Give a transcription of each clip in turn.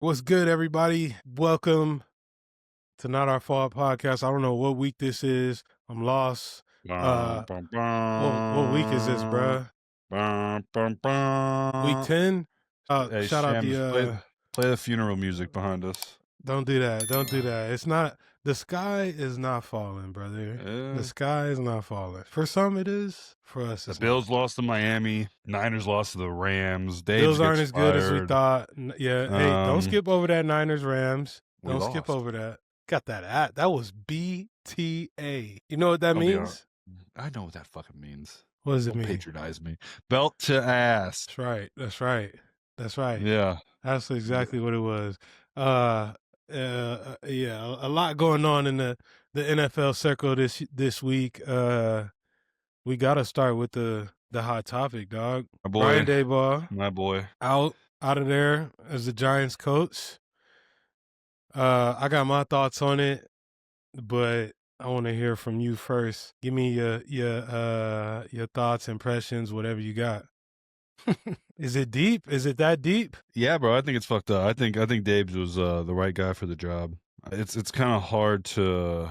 What's good, everybody? Welcome to Not Our Fault podcast. I don't know what week this is. I'm lost. What week is this, bruh? Week 10? Hey, Shout out Shams, the play the funeral music behind us. don't do that. Don't do that. It's not the sky is not falling, brother. The sky is not falling. For some it is. For us The it's Bills not. lost to Miami. Niners lost to the Rams. Bills aren't as good as we thought. Yeah. Hey, don't skip over that Niners Rams. Don't skip over that. Got that at. That was BTA. You know what that means? I know what that fucking means. What does it Don't mean? patronize me. Belt to ass. That's right. That's right. That's right. Yeah. That's exactly what it was. Yeah, a lot going on in the NFL circle this week. We got to start with the hot topic, dog. My boy, Brian Daboll, my boy, out of there as the Giants coach. I got my thoughts on it, but I want to hear from you first. Give me your thoughts, impressions, whatever you got. Is it deep? Is it that deep? Yeah, bro. I think it's fucked up. I think Dabes was the right guy for the job. It's kind of hard to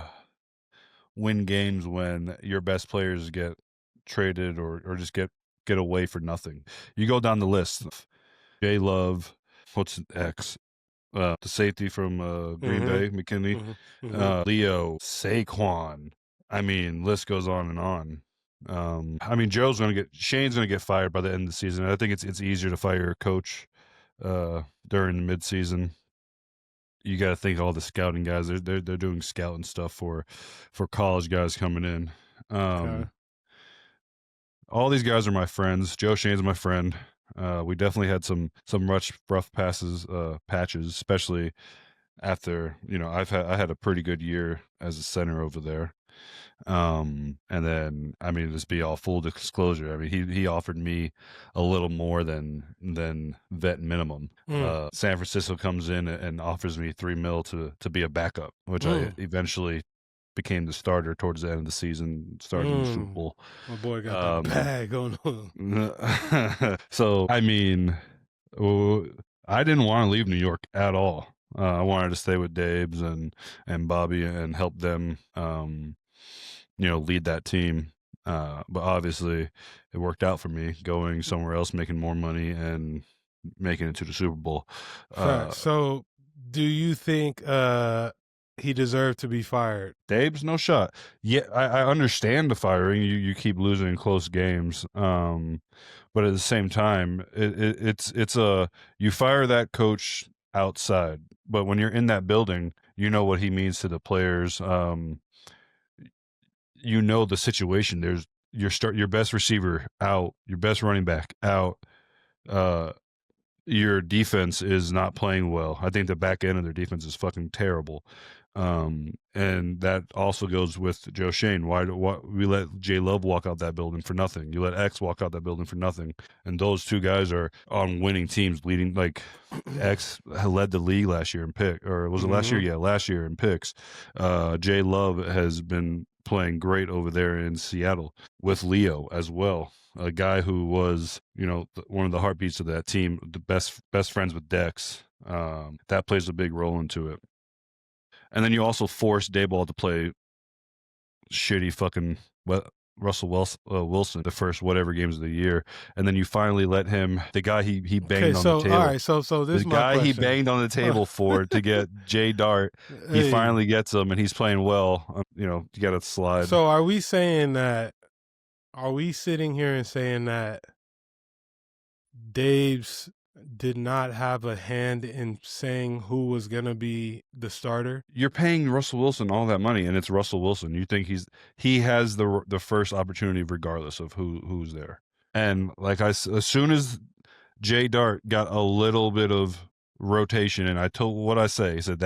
win games when your best players get traded or just get away for nothing. You go down the list. J Love, what's X? The safety from Green Bay, McKinney, Leo, Saquon. I mean, list goes on and on. I mean, Shane's gonna get fired by the end of the season. I think it's easier to fire a coach during the midseason. You got to think all the scouting guys. They're doing scouting stuff for college guys coming in. Okay. All these guys are my friends. Joe Shane's my friend. We definitely had some rough patches, especially after I had a pretty good year as a center over there. And then I mean, just be all full disclosure. I mean, he offered me a little more than vet minimum. San Francisco comes in and offers me $3 million to be a backup, which I eventually became the starter towards the end of the season, started in the Super Bowl. My boy got the bag going on. So I mean, I didn't want to leave New York at all. I wanted to stay with Dabes and Bobby and help them lead that team. But obviously it worked out for me going somewhere else, making more money and making it to the Super Bowl. So do you think he deserved to be fired? Dabes, no shot. Yeah, I understand the firing. You keep losing close games. But at the same time, it's you fire that coach outside, but when you're in that building, you know what he means to the players. You know the situation. There's your best receiver out, your best running back out. Your defense is not playing well. I think the back end of their defense is fucking terrible. And that also goes with Joe Shane. Why we let J Love walk out that building for nothing? You let X walk out that building for nothing. And those two guys are on winning teams, leading. Like X led the league last year in pick, or was it last year? Yeah, last year in picks. J Love has been playing great over there in Seattle with Leo as well. A guy who was, one of the heartbeats of that team, the best friends with Dex. That plays a big role into it. And then you also force Daboll to play shitty fucking Russell Wilson the first whatever games of the year, and then you finally let him, the guy he banged on the table. All right, so this the guy he banged on the table to get Jay Dart, he finally gets him, and he's playing well. You got to slide. So are we saying that? Are we sitting here and saying that Dave's did not have a hand in saying who was going to be the starter? You're paying Russell Wilson all that money, and it's Russell Wilson. You think he has the first opportunity regardless of who's there. And like as soon as Jay Dart got a little bit of rotation, and I told what I say, he said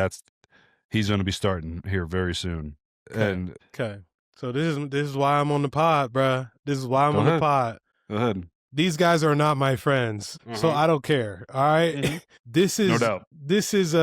he's going to be starting here very soon. Okay. So this is why I'm on the pod, bruh. This is why I'm on the pod. Go ahead. These guys are not my friends, so I don't care. All right, this is no doubt. This is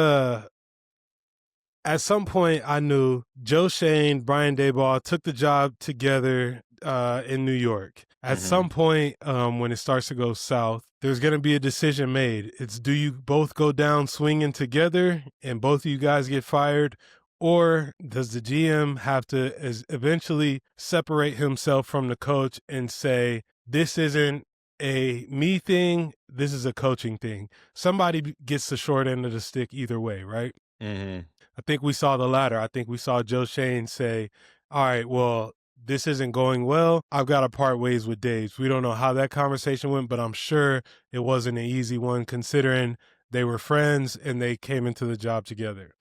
at some point I knew Joe Shane, Brian Daboll took the job together in New York. At some point, when it starts to go south, there's going to be a decision made. It's, do you both go down swinging together and both of you guys get fired? Or does the GM have to eventually separate himself from the coach and say, this isn't a me thing, this is a coaching thing? Somebody gets the short end of the stick either way, right? I think we saw the latter. I think we saw Joe Shane say, all right, well, this isn't going well. I've got to part ways with Dave. We don't know how that conversation went, but I'm sure it wasn't an easy one considering they were friends and they came into the job together.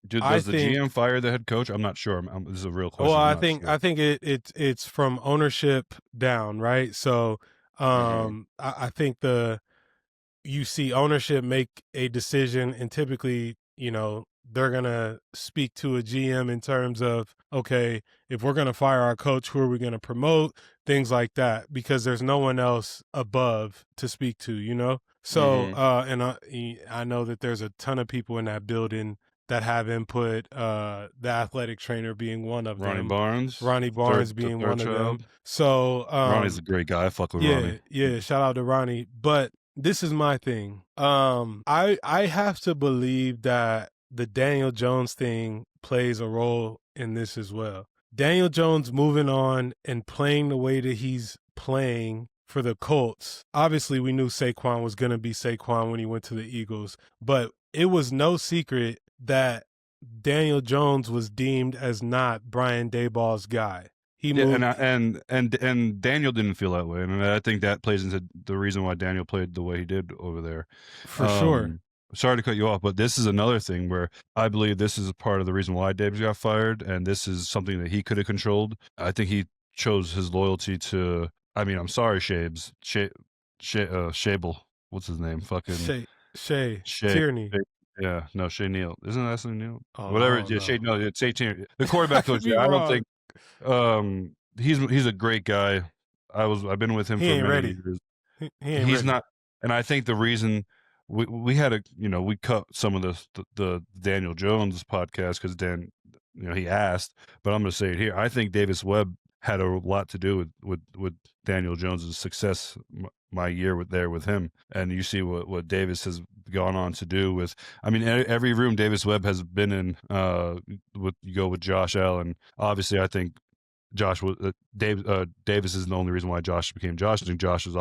Does the GM fire the head coach? I'm not sure. This is a real question. Well, I think it's from ownership down, right? So I think you see ownership make a decision, and typically, they're going to speak to a GM in terms of, okay, if we're going to fire our coach, who are we going to promote? Things like that, because there's no one else above to speak to, So, and I know that there's a ton of people in that building that have input, the athletic trainer being one of them. Ronnie Barnes being one of them. So Ronnie's a great guy. I fuck with Ronnie. Yeah, shout out to Ronnie. But this is my thing. I have to believe that the Daniel Jones thing plays a role in this as well. Daniel Jones moving on and playing the way that he's playing for the Colts. Obviously, we knew Saquon was going to be Saquon when he went to the Eagles, but it was no secret that Daniel Jones was deemed as not Brian Daboll's guy. He moved, and Daniel didn't feel that way, and I think that plays into the reason why Daniel played the way he did over there. For sure. Sorry to cut you off, but this is another thing where I believe this is a part of the reason why Davis got fired, and this is something that he could have controlled. I think he chose his loyalty to. I mean, I'm sorry, Shabes, Shable. What's his name? Fucking Shay Tierney. Yeah, no, Shay Neal. Isn't that something Neal? Oh, whatever. No. Shay. No, it's Shay Tierney. The quarterback coach. I don't think. He's a great guy. I've been with him for many years. He's not, and I think the reason we had we cut some of the Daniel Jones podcast because Dan, he asked, but I'm going to say it here. I think Davis Webb had a lot to do with Daniel Jones's success my year with him, and you see what Davis has gone on to do with. I mean, every room Davis Webb has been in. You go with Josh Allen. Obviously, I think Josh was Davis is the only reason why Josh became Josh. I think Josh was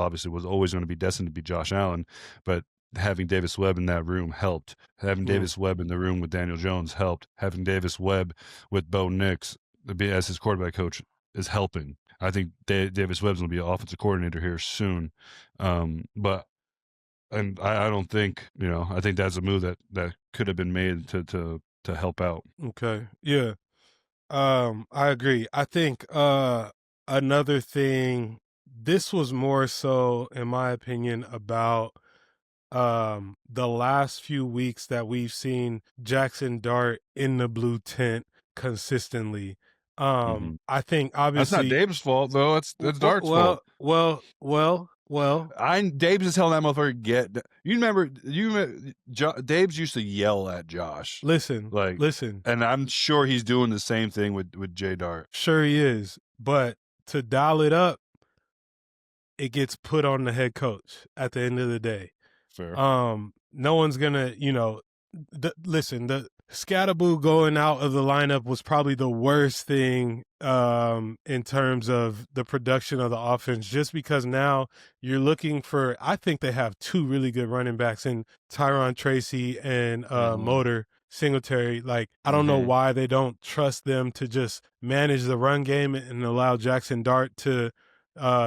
always going to be destined to be Josh Allen, but having Davis Webb in that room helped. Having Davis Webb in the room with Daniel Jones helped. Having Davis Webb with Bo Nix as his quarterback coach is helping. I think Davis Webb's going to be an offensive coordinator here soon, but I don't think I think that's a move that could have been made to help out. Okay, yeah. I agree. I think another thing, this was more so, in my opinion, about the last few weeks that we've seen Jackson Dart in the blue tent consistently. I think obviously that's not Dave's fault though. That's Dart's fault. Well. Dave's just telling that motherfucker You remember Dave's used to yell at Josh. Listen, and I'm sure he's doing the same thing with Jay Dart. Sure he is, but to dial it up, it gets put on the head coach at the end of the day. Fair. No one's gonna, listen, the Scatterboo going out of the lineup was probably the worst thing in terms of the production of the offense, just because now you're looking for, I think they have two really good running backs in Tyron Tracy and Motor Singletary. Like, I don't know why they don't trust them to just manage the run game and allow Jackson Dart to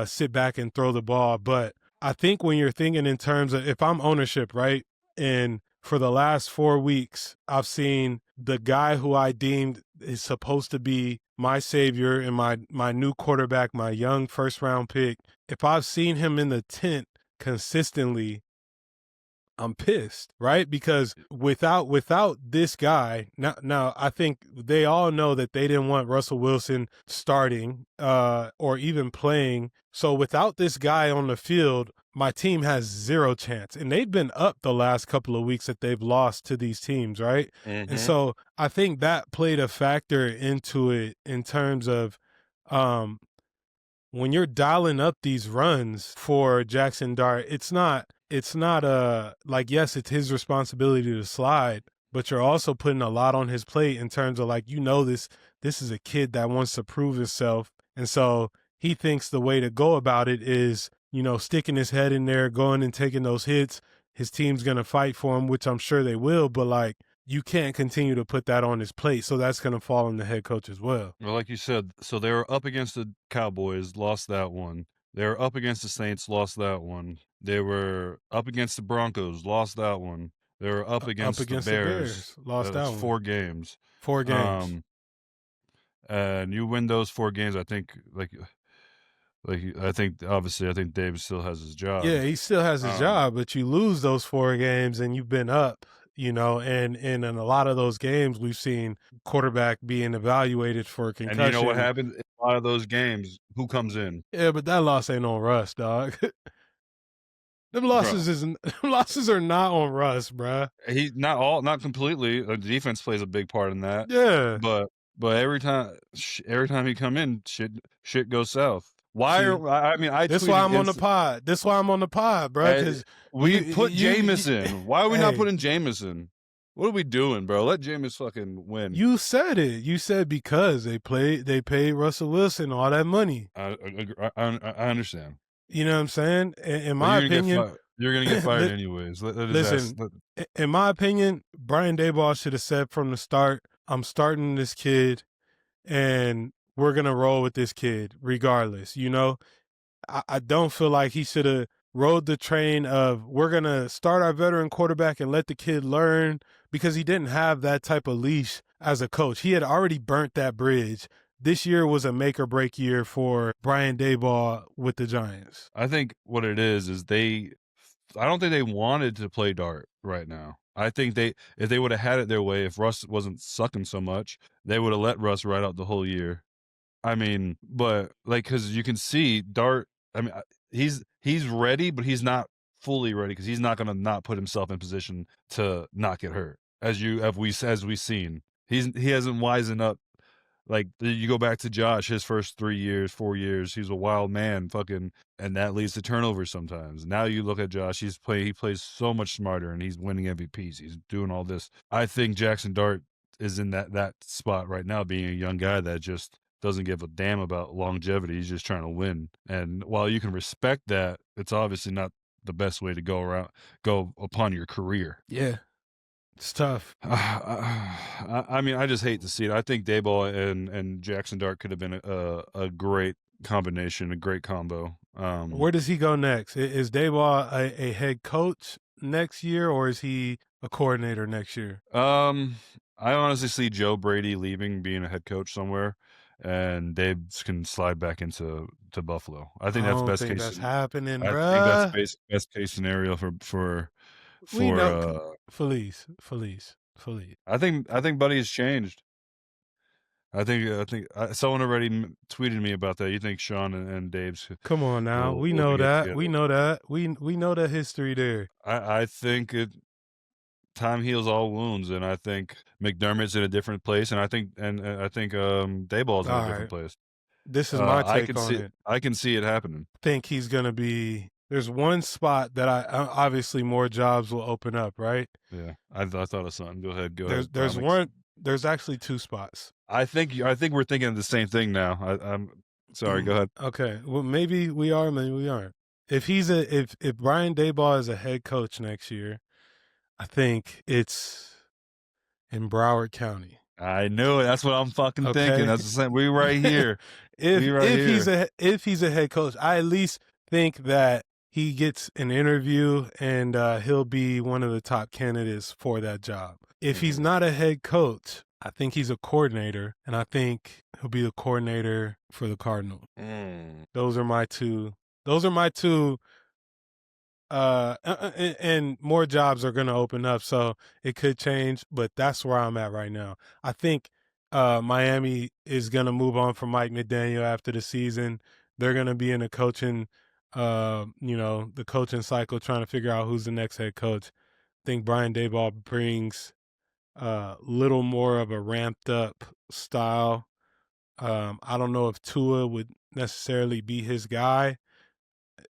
sit back and throw the ball. But I think when you're thinking in terms of, if I'm ownership, right, and for the last 4 weeks, I've seen the guy who I deemed is supposed to be my savior and my new quarterback, my young first-round pick. If I've seen him in the tent consistently, I'm pissed, right? Because without this guy, now I think they all know that they didn't want Russell Wilson starting or even playing. So without this guy on the field, my team has zero chance. And they've been up the last couple of weeks that they've lost to these teams, right? And so I think that played a factor into it in terms of when you're dialing up these runs for Jackson Dart, it's not like, yes, it's his responsibility to slide, but you're also putting a lot on his plate in terms of like, this is a kid that wants to prove himself. And so he thinks the way to go about it is, sticking his head in there, going and taking those hits. His team's going to fight for him, which I'm sure they will, but like, you can't continue to put that on his plate. So that's going to fall on the head coach as well. Well, like you said, so they were up against the Cowboys, lost that one. They were up against the Saints, lost that one. They were up against the Broncos, lost that one. They were up against the Bears, lost that that's one. 4 games. 4 games. And you win those 4 games, I think, I think Dave still has his job. Yeah, he still has his job, but you lose those 4 games and you've been up, and in a lot of those games we've seen quarterback being evaluated for concussion. And you know what happened in a lot of those games? Who comes in? Yeah, but that loss ain't on Russ, dog. Them losses are not on Russ, bruh. He not completely. The defense plays a big part in that. Yeah, but every time he come in, shit goes south. Why See, are I mean I? That's why I'm on the pod. That's why I'm on the pod, bro. Because we put Jameson. Why are we not putting Jameson? What are we doing, bro? Let Jameis fucking win. You said it. You said because they paid Russell Wilson all that money. I understand. You know what I'm saying? In my opinion, you're gonna get fired anyways. Listen, in my opinion, Brian Daboll should have said from the start, "I'm starting this kid, and we're gonna roll with this kid regardless." I don't feel like he should have rode the train of we're going to start our veteran quarterback and let the kid learn, because he didn't have that type of leash as a coach. He had already burnt that bridge. This year was a make or break year for Brian Daboll with the Giants. I think what it is I don't think they wanted to play Dart right now. I think if they would have had it their way, if Russ wasn't sucking so much, they would have let Russ ride out the whole year. I mean, but because you can see Dart, I mean, he's ready, but he's not fully ready because he's not going to not put himself in position to not get hurt. As we've seen, he hasn't wisened up. Like you go back to Josh, his first 4 years, he's a wild man, and that leads to turnovers sometimes. Now you look at Josh, he plays so much smarter, and he's winning MVPs. He's doing all this. I think Jackson Dart is in that spot right now, being a young guy that just doesn't give a damn about longevity. He's just trying to win. And while you can respect that, it's obviously not the best way to go upon your career. Yeah. It's tough. I mean, I just hate to see it. I think Daboll and Jackson Dart could have been a great combination, a great combo. Where does he go next? Is Daboll a head coach next year, or is he a coordinator next year? I honestly see Joe Brady leaving, being a head coach somewhere, and Dave can slide back into Buffalo. I think that's best case. That's happening, bro. I think that's best case scenario for Felice. I think Buddy has changed. I think someone already tweeted me about that. You think Sean and Dave's? Come on now, we know that. We know that. We know the history there. I think time heals all wounds, and I think McDermott's in a different place, and I think Daboll's in a different place. This is my take on it. I can see it happening. I think he's gonna be. There's one spot that obviously more jobs will open up, right? Yeah, I thought of something. Go ahead. There's one. There's actually 2 spops. I think we're thinking of the same thing now. I'm sorry. Go ahead. Okay. Well, maybe we are. Maybe we aren't. If Brian Daboll is a head coach next year, I think it's in Broward County. I knew it. That's what I'm fucking thinking. That's the same. We right here. If he's a head coach, I at least think that he gets an interview and he'll be one of the top candidates for that job. If he's not a head coach, I think he's a coordinator, and I think he'll be the coordinator for the Cardinals. Those are my two. And more jobs are going to open up, so it could change, but that's where I'm at right now. I think Miami is going to move on from Mike McDaniel after the season. They're going to be in a coaching the coaching cycle, trying to figure out who's the next head coach. I think Brian Daboll brings a little more of a ramped up style. I don't know if Tua would necessarily be his guy.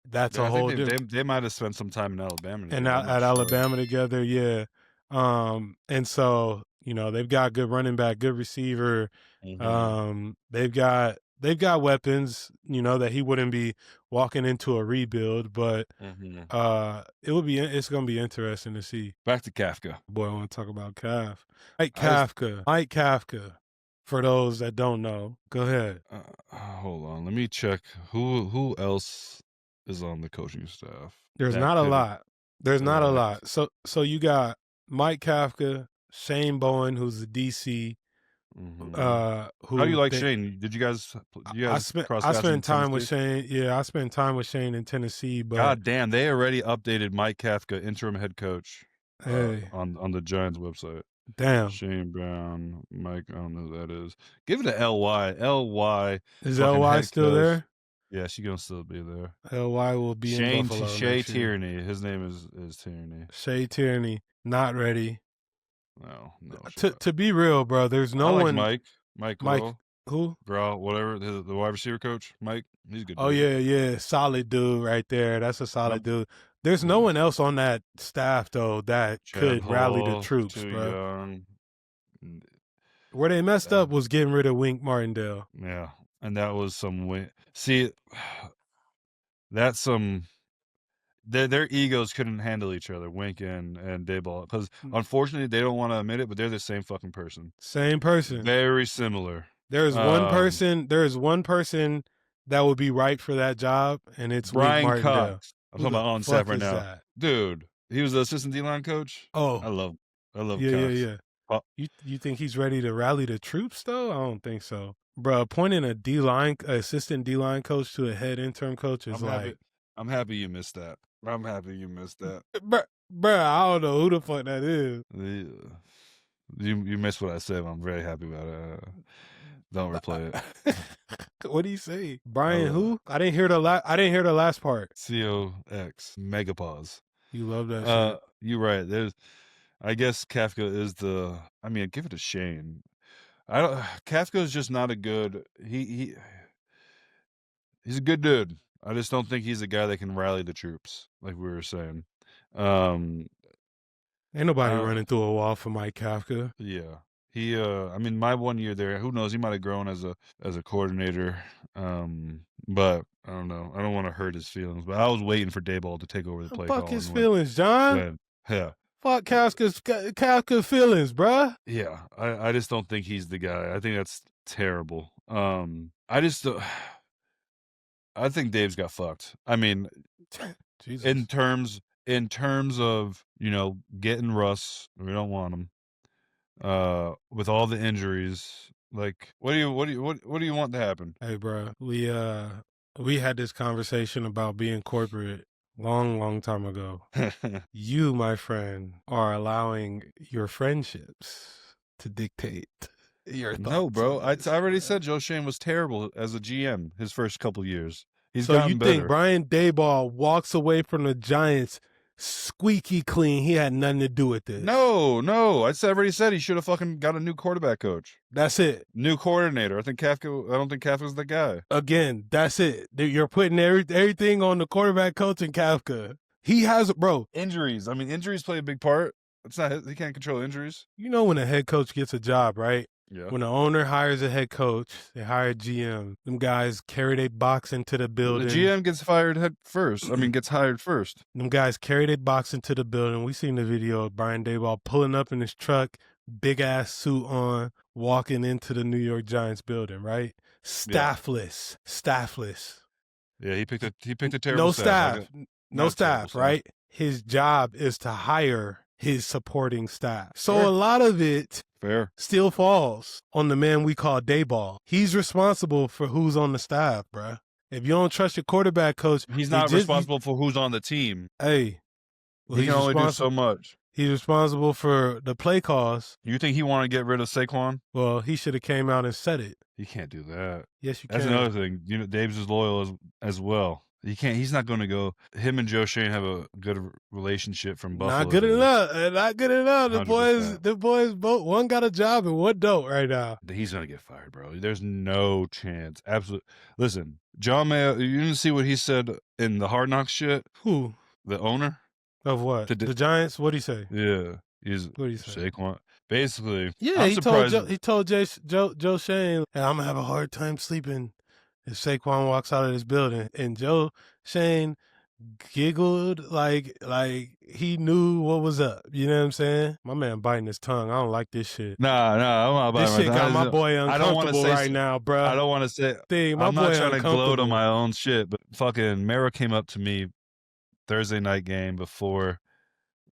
That's Yeah, a I think whole different. they might have spent some time in Alabama And together. I'm not at sure. Alabama together, yeah. And so they've got good running back, good receiver. They've got weapons, that he wouldn't be walking into a rebuild, but it's gonna be interesting to see. Back to Kafka. Boy, I want to talk about Calf. Mike Kafka. For those that don't know, go ahead. Hold on, let me check who else is on the coaching staff. There's not a lot. So you got Mike Kafka, Shane Bowen, who's the DC. How do you like Shane? Did you guys cross I paths spent in time with Tennessee? Shane. Yeah, I spent time with Shane in Tennessee. But God damn, they already updated Mike Kafka, interim head coach, hey, on the Giants website. Damn. Shane Brown, Mike, I don't know who that is. Give it to LY. LY. Is fucking LY head still coach. there? Yeah, she's gonna still be there. LY will be in Buffalo Shea next year. Tierney. His name is Tierney. Shea Tierney, not ready. No. To be real, bro, there's no one. Mike who? Graw, whatever, the wide receiver coach, Mike. He's a good. Oh dude. yeah, solid dude right there. That's a solid dude. There's no one else on that staff though that could rally the troops, bro. Where they messed up was getting rid of Wink Martindale. Yeah, and that was some win. See, that's some. Their egos couldn't handle each other, Wink and Daboll, because unfortunately they don't want to admit it, but they're the same fucking person. Same person. Very similar. There's one person. There is one person that would be right for that job, and it's Brian Wink Martindale. Cox. I'm talking about on staff right now, dude. He was the assistant D-line coach. Oh, I love Cox. Yeah. You think he's ready to rally the troops though? I don't think so, bro. Appointing a assistant D-line coach to a head interim coach is I'm happy you missed that. Bro, I don't know who the fuck that is. You missed what I said. I'm very happy about it. Don't replay it. What do you say, Brian? Who? I didn't hear the last part. COX Megapause. You love that shit. You're right. I guess Kafka is the. I mean, give it to Shane. Kafka is just not a good. He's a good dude. I just don't think he's a guy that can rally the troops, like we were saying. Ain't nobody running through a wall for Mike Kafka. Yeah. He I mean, my 1 year there, who knows, he might have grown as a coordinator. But I don't know. I don't want to hurt his feelings, but I was waiting for Daboll to take over the play call. Fuck his feelings, John. Yeah. Fuck Kafka's feelings, bruh. Yeah. I just don't think he's the guy. I think that's terrible. I think Dave's got fucked. I mean, Jesus. in terms of, getting Russ, we don't want him. With all the injuries, like, what do you want to happen? Hey, bro, we had this conversation about being corporate long time ago. You, my friend, are allowing your friendships to dictate your thoughts. No, bro. I already said Joe Shane was terrible as a GM his first couple years. He's so gotten better. Think Brian Daboll walks away from the Giants squeaky clean? He had nothing to do with this. No. I already said he should have fucking got a new quarterback coach. That's it. New coordinator. I don't think Kafka's the guy. Again, that's it. You're putting everything on the quarterback coach and Kafka. He has, bro. Injuries. I mean, injuries play a big part. It's not. He can't control injuries. You know when a head coach gets a job, right? Yeah. When the owner hires a head coach, they hire a GM. Them guys carry their box into the building. The GM gets hired first. Gets hired first. Them guys carry their box into the building. We seen the video of Brian Daboll pulling up in his truck, big ass suit on, walking into the New York Giants building, right? Staffless. Yeah, he picked a terrible staff. No staff, right? His job is to hire his supporting staff. So a lot of it still falls on the man we call Daboll. He's responsible for who's on the staff, bruh. If you don't trust your quarterback coach, he's not responsible for who's on the team. Hey, he can only do so much. He's responsible for the play calls. You think he want to get rid of Saquon? Well, he should have came out and said it. You can't do that. Yes, you can. That's another thing. Dave's is loyal as well. You can't. He's not going to go. Him and Joe Shane have a good relationship from Buffalo. Not good enough. Not good enough. The 100%. boys both one got a job and one don't right now. He's going to get fired, bro. There's no chance. Absolutely. Listen, John Mayo, you didn't see what he said in the Hard Knocks shit? Who? The owner? Of what? The Giants? What'd he say? Yeah. What'd he say? Saquon. Basically, yeah, I'm he surprised. told Joe Shane, hey, I'm going to have a hard time sleeping if Saquon walks out of this building. And Joe Shane giggled like he knew what was up. You know what I'm saying? My man biting his tongue. I don't like this shit. Nah, I'm not biting this shit got my boy uncomfortable right now, bro. I don't want to say. My I'm boy not trying to gloat on uncomfortable. my own shit, but fucking Mara came up to me Thursday night game before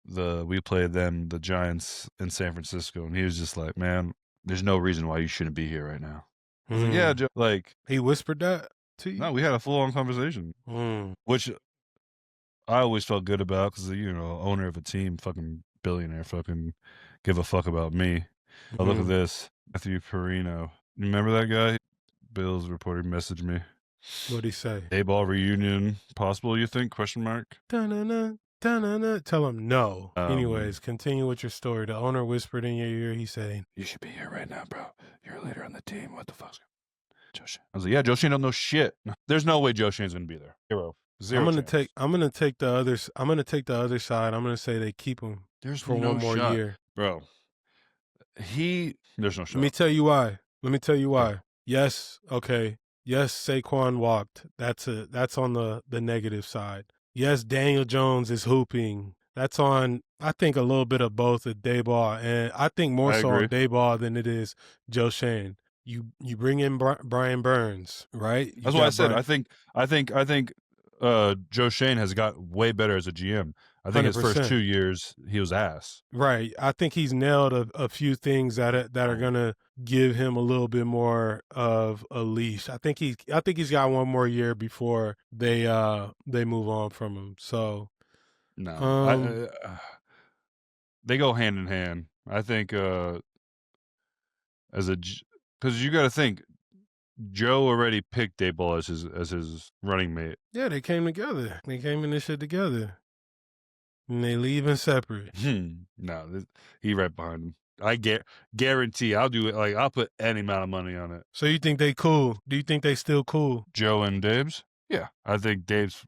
we played them, the Giants in San Francisco, and he was just like, "Man, there's no reason why you shouldn't be here right now." I was like, "Yeah, Joe." Like, he whispered that to you? No, we had a full-on conversation, which I always felt good about because, owner of a team, fucking billionaire, fucking give a fuck about me. Oh, look at this. Matthew Perino. You remember that guy? Bills reporter messaged me. What'd he say? Dayball reunion possible, you think? Question mark. Da-na-na, da-na-na. Tell him no. Anyways, continue with your story. The owner whispered in your ear. He said, "You should be here right now, bro. You're a leader on the team. What the fuck's Joe Shane?" I was like, "Yeah, Joe Shane don't know shit. There's no way Joe Shane's gonna be there. Zero. I'm gonna take the other. I'm gonna take the other side. I'm gonna say they keep him for one more year, bro. There's no shot. Let me tell you why. Yes, okay. Yes, Saquon walked. That's on the negative side. Yes, Daniel Jones is hooping. That's on, I think, a little bit of both at Dayball, and I think more so on Dayball than it is Joe Shane. You bring in Brian Burns, right? That's what I said. I think Joe Shane has got way better as a GM. I think 100%. His first 2 years he was ass. Right. I think he's nailed a few things that are gonna give him a little bit more of a leash. I think he's got one more year before they move on from him. So no, they go hand in hand. I think because you got to think. Joe already picked Dayball as his running mate. Yeah, they came together. They came in this shit together. And they leaving separate. No, he right behind him. I guarantee I'll do it. Like, I'll put any amount of money on it. So you think they cool? Do you think they still cool? Joe and Dave's? Yeah. I think Dave's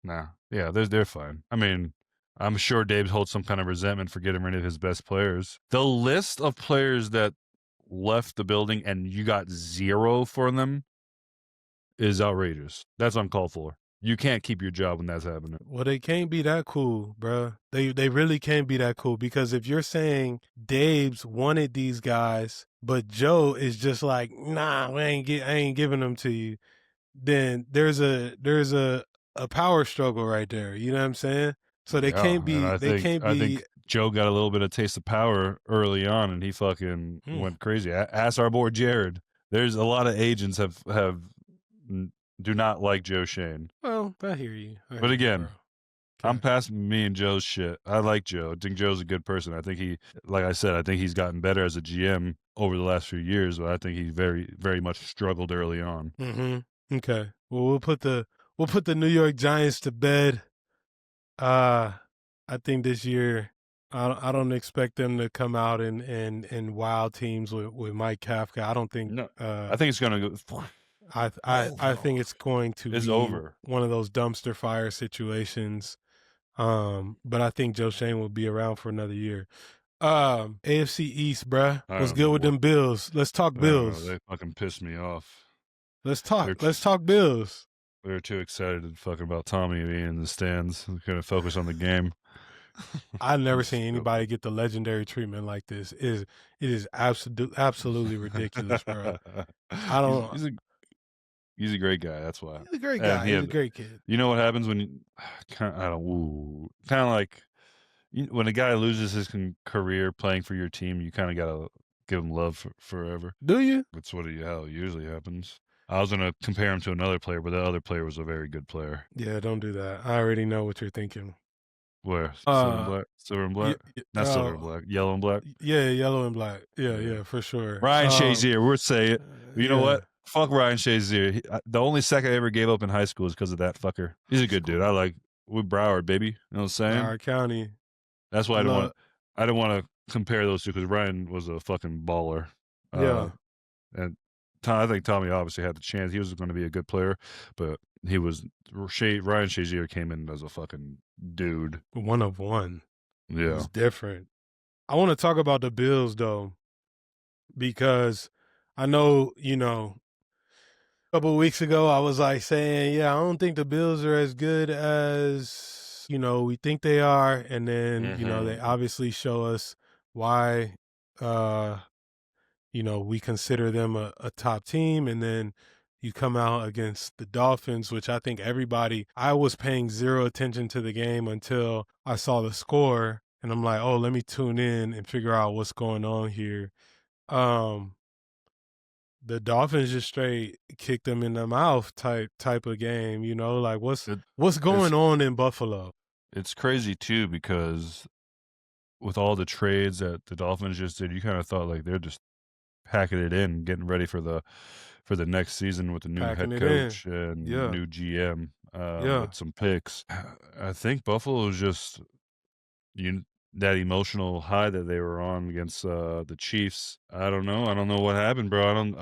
yeah, they're fine. I mean, I'm sure Dave holds some kind of resentment for getting rid of his best players. The list of players that left the building and you got zero for them is outrageous. That's uncalled for. You can't keep your job when that's happening. Well, they can't be that cool, bro. They really can't be that cool, because if you're saying Dave's wanted these guys, but Joe is just like, nah, I ain't giving them to you, then there's a power struggle right there. You know what I'm saying? So they can't be. I think Joe got a little bit of taste of power early on, and he fucking went crazy. Ask our boy Jared. There's a lot of agents do not like Joe Shane. Well, I hear you. But again, I'm past me and Joe's shit. I like Joe. I think Joe's a good person. I think like I said, I think he's gotten better as a GM over the last few years, but I think he very, very much struggled early on. Mm-hmm. Okay. Well, we'll put the New York Giants to bed. I think this year, I don't expect them to come out and wow teams with Mike Kafka. I don't think. No, I think it's going to go. I think it's going to be over. One of those dumpster fire situations. But I think Joe Shane will be around for another year. AFC East, bruh. What's good with them Bills? Let's talk Bills. They fucking pissed me off. Let's talk Bills. We were too excited to fucking about Tommy being in the stands. We couldn't focus on the game. I've never seen anybody get the legendary treatment like this. It is absolutely ridiculous, bro. I don't. He's a great guy. That's why. He's a great guy. He's a great kid. You know what happens when kind of like when a guy loses his career playing for your team, you kind of gotta give him love forever. Do you? That's how it usually happens. I was gonna compare him to another player, but the other player was a very good player. Yeah, don't do that. I already know what you're thinking. Where? Silver and black? Not silver and black. Yellow and black? Yeah, yellow and black. Yeah, for sure. Ryan Shazier, we'll say it. You know what? Fuck Ryan Shazier. The only sack I ever gave up in high school is because of that fucker. He's a High good dude. school. I like with Broward, baby. You know what I'm saying? Broward County. That's why I I don't love. want. I don't want to compare those two because Ryan was a fucking baller. Yeah. And I think Tommy obviously had the chance. He was going to be a good player, but he was Ryan Shazier came in as a fucking dude. One of one. It Yeah. was different. I want to talk about the Bills though, because I know, a couple of weeks ago I was like saying, yeah, I don't think the Bills are as good as, we think they are. And then, they Mm-hmm. obviously show us why we consider them a top team. And then you come out against the Dolphins, which I think I was paying zero attention to the game until I saw the score. And I'm like, oh, let me tune in and figure out what's going on here. Um, the Dolphins just straight kicked them in the mouth type of game, like It, what's going it's on in Buffalo? it's crazy too because with all the trades that the Dolphins just did, you kind of thought like they're just packing it in, getting ready for the next season with the new Packing head it in. coach and Yeah. new GM Yeah. with some picks. I think Buffalo is just you that emotional high that they were on against the Chiefs. I don't know. I don't know what happened, bro. I don't.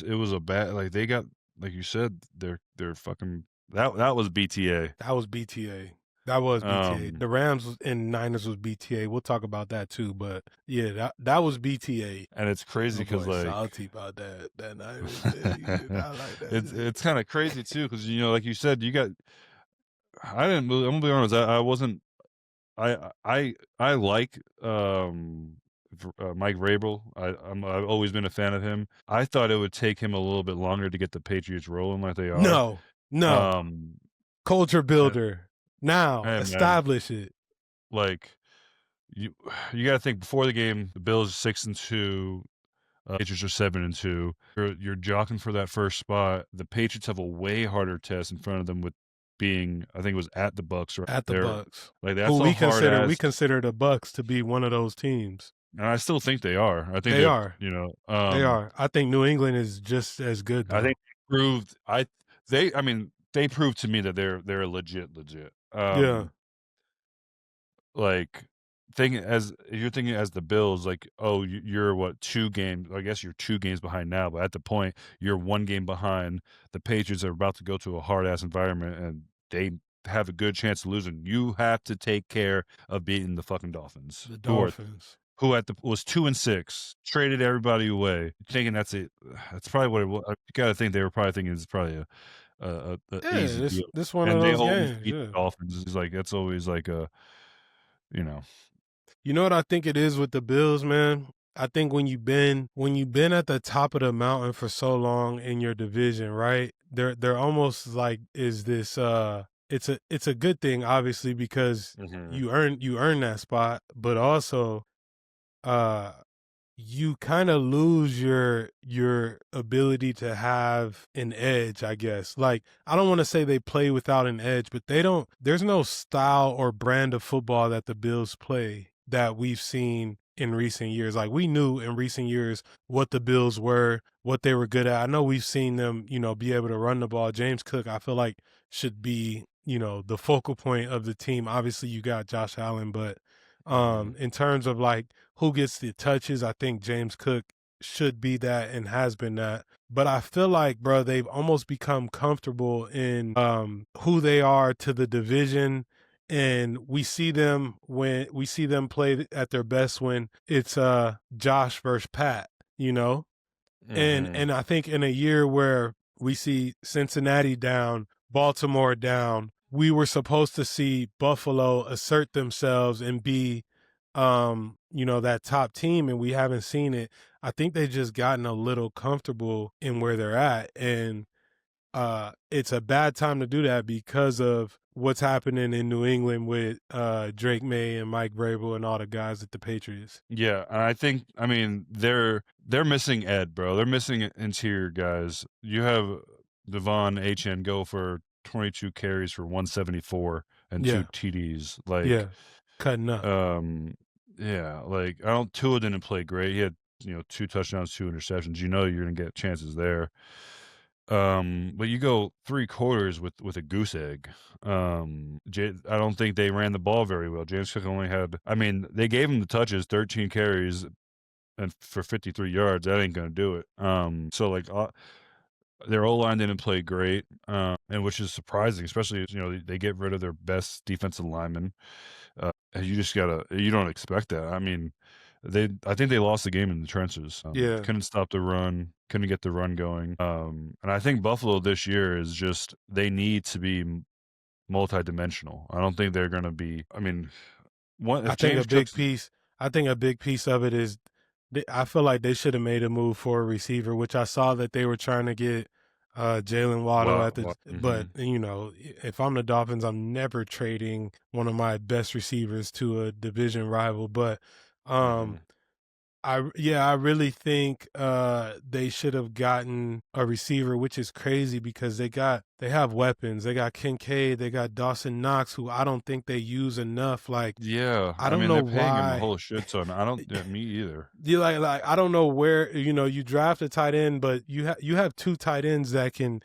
It was a bad like they got like you said they're fucking that was BTA. That was BTA. That was BTA. Um, The Rams and Niners was BTA. We'll talk about that too. But yeah, that was BTA. and it's crazy My because boy like salty about that Niners shit. He did not like that shit. it's kind of crazy too because like you said you got I didn't really, I'm gonna be honest I wasn't I like Mike Vrabel. I've always been a fan of him. I thought it would take him a little bit longer to get the Patriots rolling like they are. No. Um, Culture and, builder. Now and man, establish it. like you, you got to think before the game, the Bills 6-2, Patriots are 7-2. You're jockeying for that first spot. The Patriots have a way harder test in front of them with being, I think it was at the Bucks, right? At the They're Bucks. like Who that's a hard we ass. consider the Bucks to be one of those teams. And I still think they are. I think They they've, are. you know, They are. I think New England is just as good I think though. they proved. I mean, they proved to me that they're legit. Yeah. Like thinking as you're thinking as the Bills, like, oh, you're what 2 games? I guess you're 2 games behind now, but at the point you're 1 game behind. The Patriots are about to go to a hard ass environment, and they have a good chance of losing. You have to take care of beating the fucking Dolphins, The who are Dolphins. who at the was 2-6, traded everybody away, thinking that's it. That's probably what it was. You got to think they were probably thinking it's probably a Yeah, easy deal, this one of and they those always games, beat yeah. the Dolphins. It's like that's always like a you know. You know what I think it is with the Bills, man? I think when you've been at the top of the mountain for so long in your division, right? They're almost like is this it's a good thing obviously because Mm-hmm. you earn that spot, but also uh you kind of lose your ability to have an edge, I guess. Like I don't want to say they play without an edge, but they don't there's no style or brand of football that the Bills play that we've seen in recent years. Like we knew in recent years what the Bills were, what they were good at. I know we've seen them, be able to run the ball. James Cook, I feel like should be, the focal point of the team. Obviously you got Josh Allen, but Mm-hmm. in terms of like who gets the touches, I think James Cook should be that and has been that. But I feel like, bro, they've almost become comfortable in who they are to the division. And we see them play at their best when it's Josh versus Pat, you know? And Mm-hmm. and I think in a year where we see Cincinnati down, Baltimore down, we were supposed to see Buffalo assert themselves and be that top team and we haven't seen it. I think they've just gotten a little comfortable in where they're at and it's a bad time to do that because of what's happening in New England with Drake May and Mike Vrabel and all the guys at the Patriots. Yeah, and I mean, they're missing Ed, bro. They're missing interior guys. You have Devon Hn go for 22 carries for 174 and 2 Yeah. TDs. Yeah. Cutting up. Um, yeah, like I don't. Tua didn't play great. He had 2 touchdowns, 2 interceptions. You know you're gonna get chances there. But you go 3 quarters with a goose egg. I don't think they ran the ball very well. James Cook only had, I mean, they gave him the touches, 13 carries, and for 53 yards. That ain't gonna do it. So like their O-line didn't play great, and which is surprising, especially they get rid of their best defensive lineman. And you don't expect that. I mean, I think they lost the game in the trenches. Yeah. Couldn't stop the run, couldn't get the run going. And I think Buffalo this year is just, they need to be multidimensional. I don't think they're going to be. I mean, I if think James a big Cook's piece. I think a big piece of it is, I feel like they should have made a move for a receiver, which I saw that they were trying to get Jalen Waddle at the. But if I'm the Dolphins, I'm never trading one of my best receivers to a division rival. But I really think they should have gotten a receiver, which is crazy because they have weapons. They got Kincaid, they got Dawson Knox, who I don't think they use enough. Like, Yeah, I I don't mean, know they're paying him a why. whole shit ton. I don't. Me either. You like I don't know where you draft a tight end, but you have 2 tight ends that can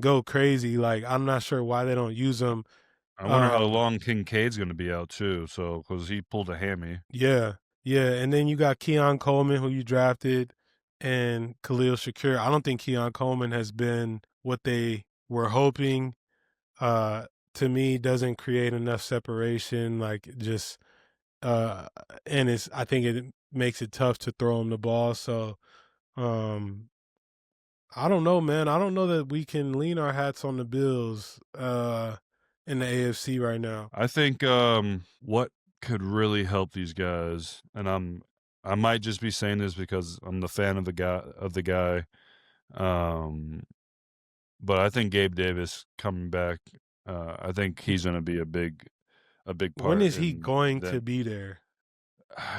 go crazy. Like, I'm not sure why they don't use them. I wonder how long Kincaid's going to be out too. So because he pulled a hammy. Yeah, and then you got Keon Coleman, who you drafted, and Khalil Shakir. I don't think Keon Coleman has been what they were hoping. To me, doesn't create enough separation. Like, just and I think it makes it tough to throw him the ball. So, I don't know, man. I don't know that we can lean our hats on the Bills in the AFC right now. I think what could really help these guys, and I might just be saying this because I'm the fan of the guy. But I think Gabe Davis coming back, I think he's going to be a big When part is he in going that. to be there?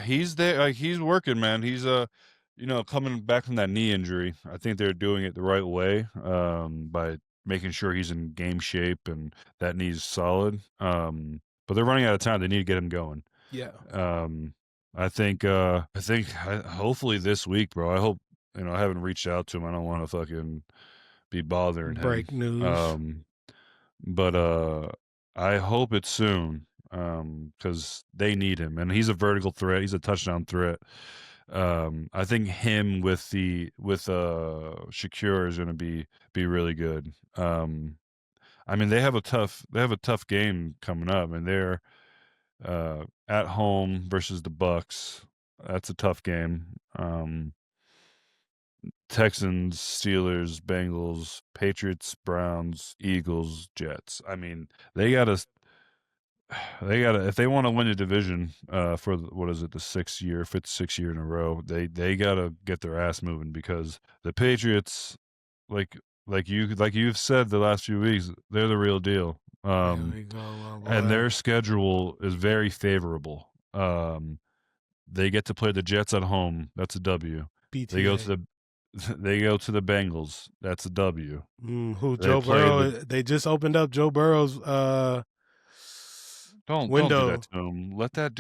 He's there, like he's working, man. He's coming back from that knee injury. I think they're doing it the right way, by making sure he's in game shape and that knee's solid. But they're running out of time. They need to get him going. Yeah. I think hopefully this week, bro. I hope, I haven't reached out to him. I don't want to fucking be bothering him. Break news. But I hope it's soon, because they need him, and he's a vertical threat. He's a touchdown threat. I think him with Shakir is going to be really good. I mean, they have a tough game coming up, and they're at home versus the Bucks. That's a tough game. Texans, Steelers, Bengals, Patriots, Browns, Eagles, Jets. I mean, they gotta if they want to win the division for what is it, the 5th, 6th year in a row, they gotta get their ass moving, because the Patriots, like you've said the last few weeks, they're the real deal. There we go, And their schedule is very favorable. They get to play the Jets at home. That's a W. BTA. They go to the Bengals. That's a W. Joe Burrow? They just opened up Joe Burrow's don't window. Do that to him. Let that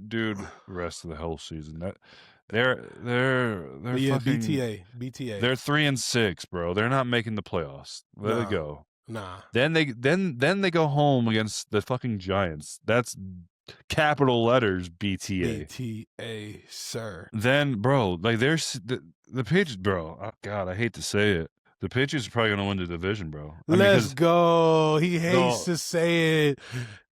dude rest of the whole season. They're fucking BTA. They're 3-6, bro. They're not making the playoffs. Let it go. Nah. Then they go home against the fucking Giants. That's capital letters, BTA. BTA, sir. Then, bro, like there's the Patriots, bro. Oh, God, I hate to say it. The Patriots are probably going to win the division, bro. Let's go. He hates to say it,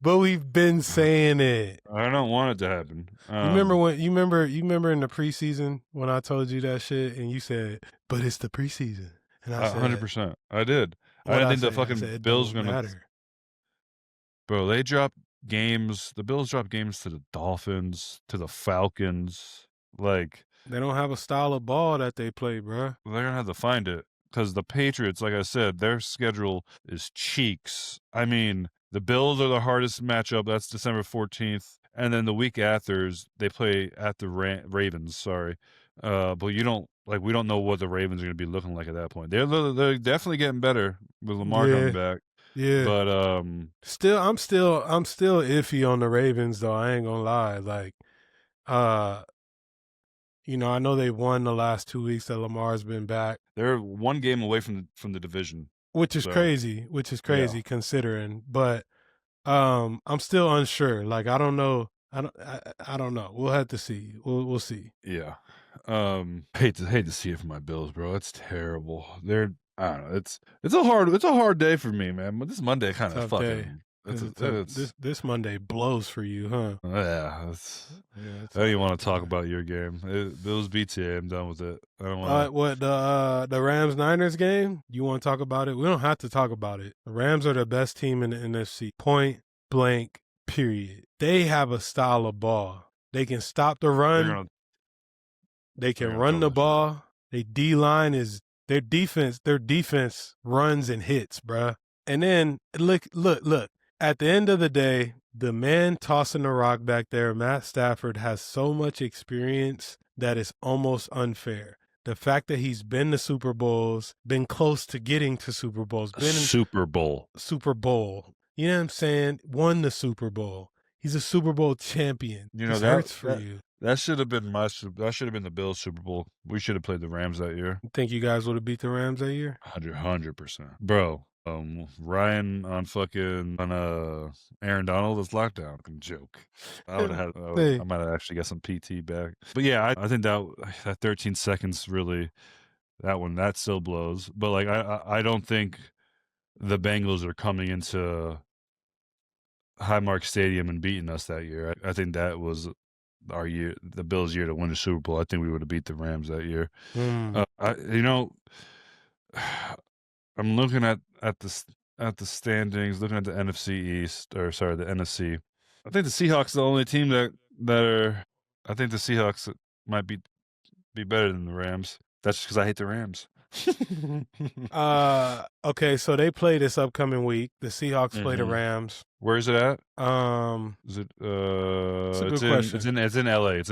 but we've been saying it. I don't want it to happen. You remember in the preseason when I told you that shit and you said, "But it's the preseason." And I said, 100%. I did. I didn't think the fucking Bills were going to. Bro, they dropped games. The Bills dropped games to the Dolphins, to the Falcons. Like, they don't have a style of ball that they play, bro. They're going to have to find it. Because the Patriots, like I said, their schedule is cheeks. I mean, the Bills are the hardest matchup. That's December 14th. And then the week after, they play at the Ravens, sorry. But we don't know what the Ravens are going to be looking like at that point. They're definitely getting better with Lamar coming back. Yeah. But I'm still iffy on the Ravens though. I ain't gonna lie. Like, I know they won the last 2 weeks that Lamar's been back, They're one game away from the division. which is So crazy. Considering, but I'm still unsure. Like I don't know. I don't know. We'll have to see. We'll see. yeah. Hate to see it for my Bills, bro. It's terrible. I don't know. It's a hard day for me, man. But this Monday kind of Tough day. fucking This Monday blows for you, huh? yeah. I don't even want to talk about your game. Bills BTA. I'm done with it. I don't want. What the Rams Niners game? You want to talk about it? We don't have to talk about it. The Rams are the best team in the NFC. Point blank. Period. They have a style of ball. They can stop the run. They can run the ball. Their D-line is their defense. Their defense runs and hits, bruh. And then look. At the end of the day, the man tossing the rock back there, Matt Stafford, has so much experience that it's almost unfair. The fact that he's been to Super Bowls, been close to getting to Super Bowls, been in Super Bowl. You know what I'm saying? Won the Super Bowl. He's a Super Bowl champion. This hurts for you. That should have been that should have been the Bills Super Bowl. We should have played the Rams that year. Think you guys would have beat the Rams that year? 100%. Bro, Ryan on Aaron Donald is lockdown. Joke. I would have had I might have actually got some PT back. But yeah, I think that 13 seconds really that still blows. But like I don't think the Bengals are coming into Highmark Stadium and beating us that year. I think that was our year, the Bills' year to win the Super Bowl. I think we would have beat the Rams that year. I'm looking at the standings, looking at the NFC East, or sorry, the NFC. I think the Seahawks are the only team that are. I think the Seahawks might be better than the Rams. That's just because I hate the Rams. Okay, so they play this upcoming week. The Seahawks play the Rams. Where is it at? Is it? It's a good question. It's in LA. It's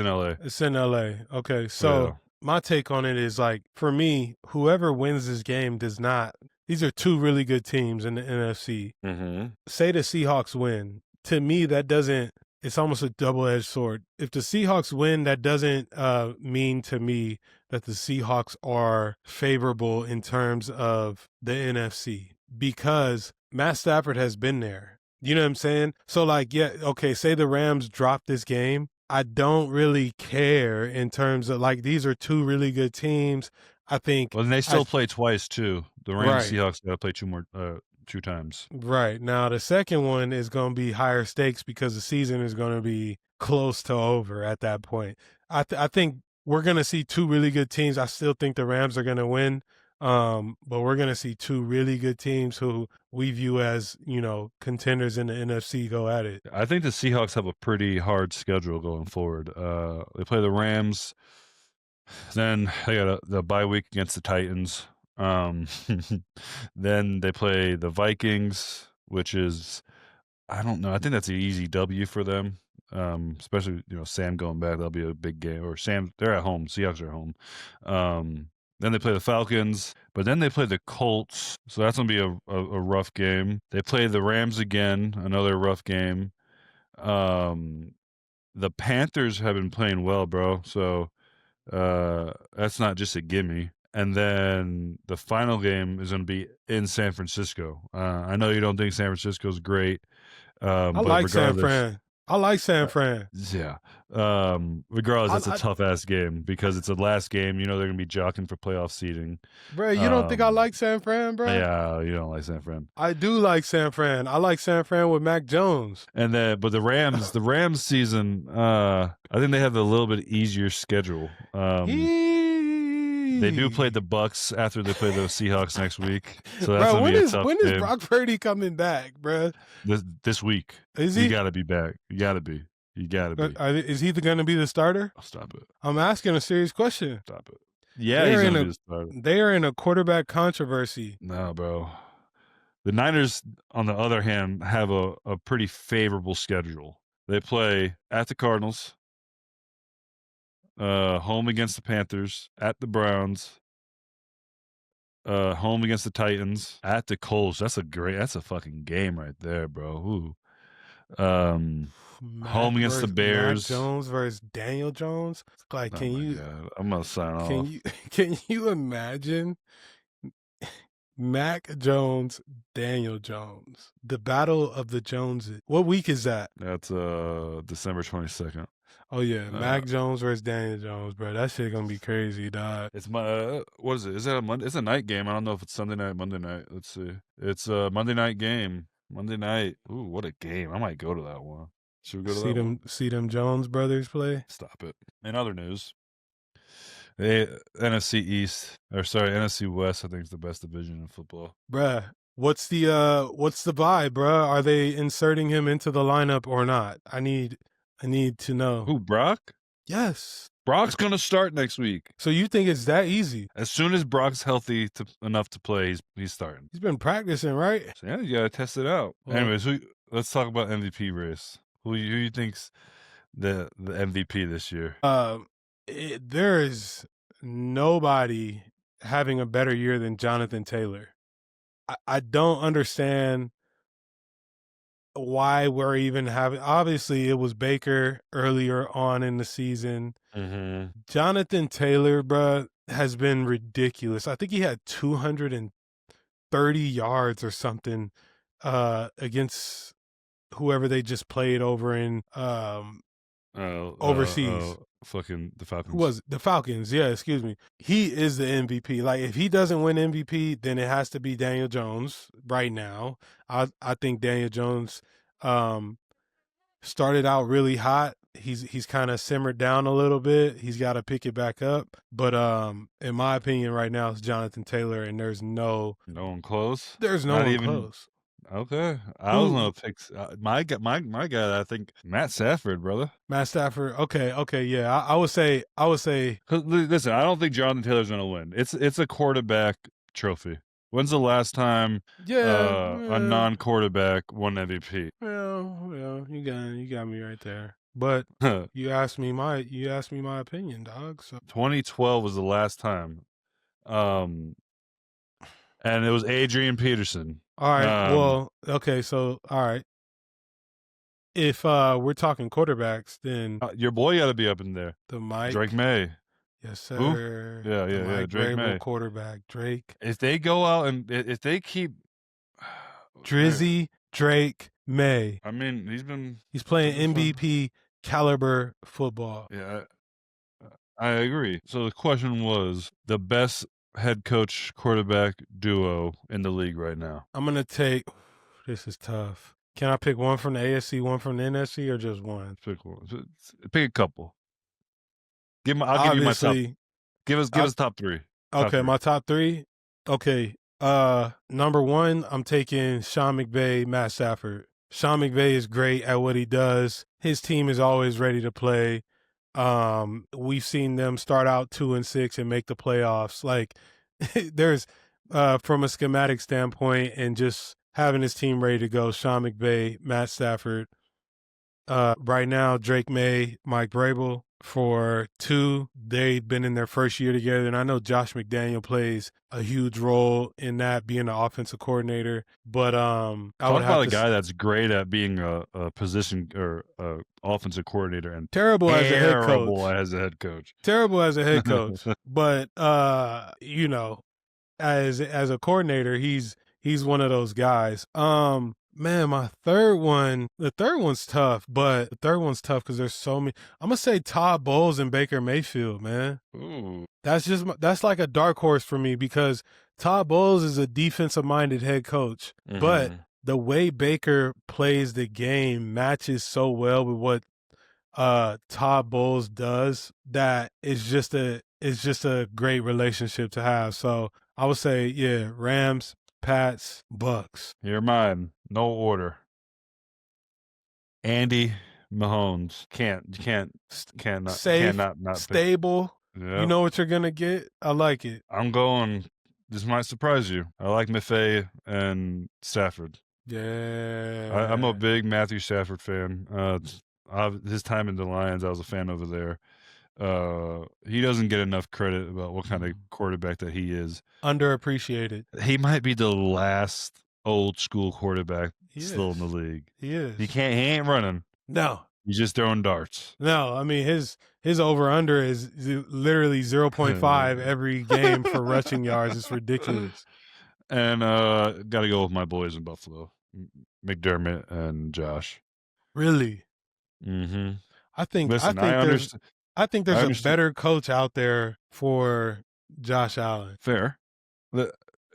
in LA. Okay, so my take on it is like, for me, whoever wins this game does not. These are two really good teams in the NFC. Say the Seahawks win. To me, that doesn't. It's almost a double-edged sword. If the Seahawks win, that doesn't mean to me that the Seahawks are favorable in terms of the NFC, because Matt Stafford has been there. You know what I'm saying? So like, yeah, okay, say the Rams drop this game. I don't really care in terms of, like, these are two really good teams. I think. Well, and they still play twice too. The Rams Seahawks got to play two times. Right. Now, the second one is going to be higher stakes because the season is going to be close to over at that point. I think we're going to see two really good teams. I still think the Rams are going to win, but we're going to see two really good teams who we view as, contenders in the NFC go at it. I think the Seahawks have a pretty hard schedule going forward. They play the Rams. Then they got the bye week against the Titans. Then they play the Vikings, which is, I don't know. I think that's an easy W for them. Especially, Sam going back, that'll be a big game. Or Sam, they're at home. Seahawks are home. Then they play the Falcons, but then they play the Colts. So that's going to be a rough game. They play the Rams again, another rough game. The Panthers have been playing well, bro. So that's not just a gimme. And then the final game is going to be in San Francisco. I know you don't think San Francisco's great. I like San Fran. Yeah. Regardless, it's a tough-ass game because it's the last game. They're going to be jockeying for playoff seeding. Bro, you don't think I like San Fran, bro? Yeah, you don't like San Fran. I do like San Fran. I like San Fran with Mac Jones. And then, but the Rams season, I think they have a little bit easier schedule. They do play the Bucks after they play the Seahawks next week. So that's going to be a tough game. When is Brock Purdy coming back, bro? This week. Is he? You got to be back. You got to be. Is he going to be the starter? Oh, stop it. I'm asking a serious question. Stop it. Yeah, he's going to be the starter. They are in a quarterback controversy. No, bro. The Niners, on the other hand, have a pretty favorable schedule. They play at the Cardinals, home against the Panthers, at the Browns, home against the Titans, at the Colts. That's a fucking game right there, bro. Ooh. Home against the Mac Bears. Jones versus Daniel Jones. Like, Oh can my you god, I'm gonna sign can off. you can you imagine Mac Jones, Daniel Jones, the battle of the Joneses? What week is that? That's December 22nd. Oh yeah, Mac Jones versus Daniel Jones, bro. That shit gonna be crazy, dog. It's my what is it? Is that a Monday? It's a night game. I don't know if it's Sunday night, Monday night. Let's see. It's a Monday night game. Monday night. Ooh, what a game! I might go to that one. Should we go to that one? See them Jones brothers play. Stop it. In other news, the NFC East, or sorry, NFC West, I think is the best division in football. Bruh, what's the vibe, bruh? Are they inserting him into the lineup or not? I need to know. Who, Brock? Yes. Brock's gonna start next week. So you think it's that easy? As soon as Brock's healthy enough to play, he's starting. He's been practicing, right? So yeah, you gotta test it out. Well, Anyways, let's talk about MVP race. Who you think's the MVP this year? there is nobody having a better year than Jonathan Taylor. I don't understand why we're even having. Obviously, it was Baker earlier on in the season. Mm-hmm. Jonathan Taylor, bruh, has been ridiculous. I think he had 230 yards or something against whoever they just played over in overseas. Fucking the Falcons. Who was it? The Falcons? Yeah, excuse me. He is the MVP. Like, if he doesn't win MVP, then it has to be Daniel Jones right now. I think Daniel Jones started out really hot. He's kind of simmered down a little bit. He's got to pick it back up. But in my opinion, right now it's Jonathan Taylor, and there's no one close. There's no one close. Okay, I was gonna pick my guy. I think Matt Stafford, brother. Matt Stafford. Okay, yeah. I would say. Cause listen, I don't think Jonathan Taylor's gonna win. It's a quarterback trophy. When's the last time a non-quarterback won MVP? Well, you got me right there. But you asked me my opinion, dog. So 2012 was the last time. And it was Adrian Peterson. All right. Okay. So, all right. If we're talking quarterbacks, then your boy got to be up in there. The Mike Drake May. Yes, sir. Who? Yeah. Drake May. Quarterback Drake. If they go out and if they keep Drizzy Drake May. I mean, he's playing MVP caliber football. Yeah, I agree. So the question was the best head coach quarterback duo in the league right now. I'm gonna take. This is tough. Can I pick one from the AFC, one from the NFC, or just one? Pick one. Pick a couple. I'll give you my top. Give us top three. Okay, my top three. Okay. Number one, I'm taking Sean McVay, Matt Stafford. Sean McVay is great at what he does. His team is always ready to play. We've seen them start out 2-6 and make the playoffs. Like, there's from a schematic standpoint and just having his team ready to go, Sean McVay, Matt Stafford. Right now, Drake May, Mike Vrabel. For two, they've been in their first year together, and I know Josh McDaniel plays a huge role in that, being the offensive coordinator. But talk about a guy that's great at being a position or offensive coordinator and terrible as a head coach. Terrible as a head coach. But as a coordinator, he's one of those guys. Man, the third one's tough, but because there's so many. I'm going to say Todd Bowles and Baker Mayfield, man. Ooh. That's like a dark horse for me because Todd Bowles is a defensive-minded head coach, but the way Baker plays the game matches so well with what Todd Bowles does that it's just a great relationship to have. So I would say, yeah, Rams, Pats, Bucks. You're mine. No order. Andy Mahomes cannot stable. Yep. You know what you're gonna get. I like it. I'm going. This might surprise you. I like McVay and Stafford. Yeah, I'm a big Matthew Stafford fan. His time in the Lions, I was a fan over there. He doesn't get enough credit about what kind of quarterback that he is. Underappreciated. He might be the last old school quarterback He still in the is. league. He is. He ain't running. No. He's just throwing darts. No, I mean his over under is literally 0.5 every game for rushing yards. It's ridiculous. And got to go with my boys in Buffalo, McDermott and Josh. Really? Mm-hmm. I think Listen, there's I a understand. better coach out there for Josh Allen. Fair.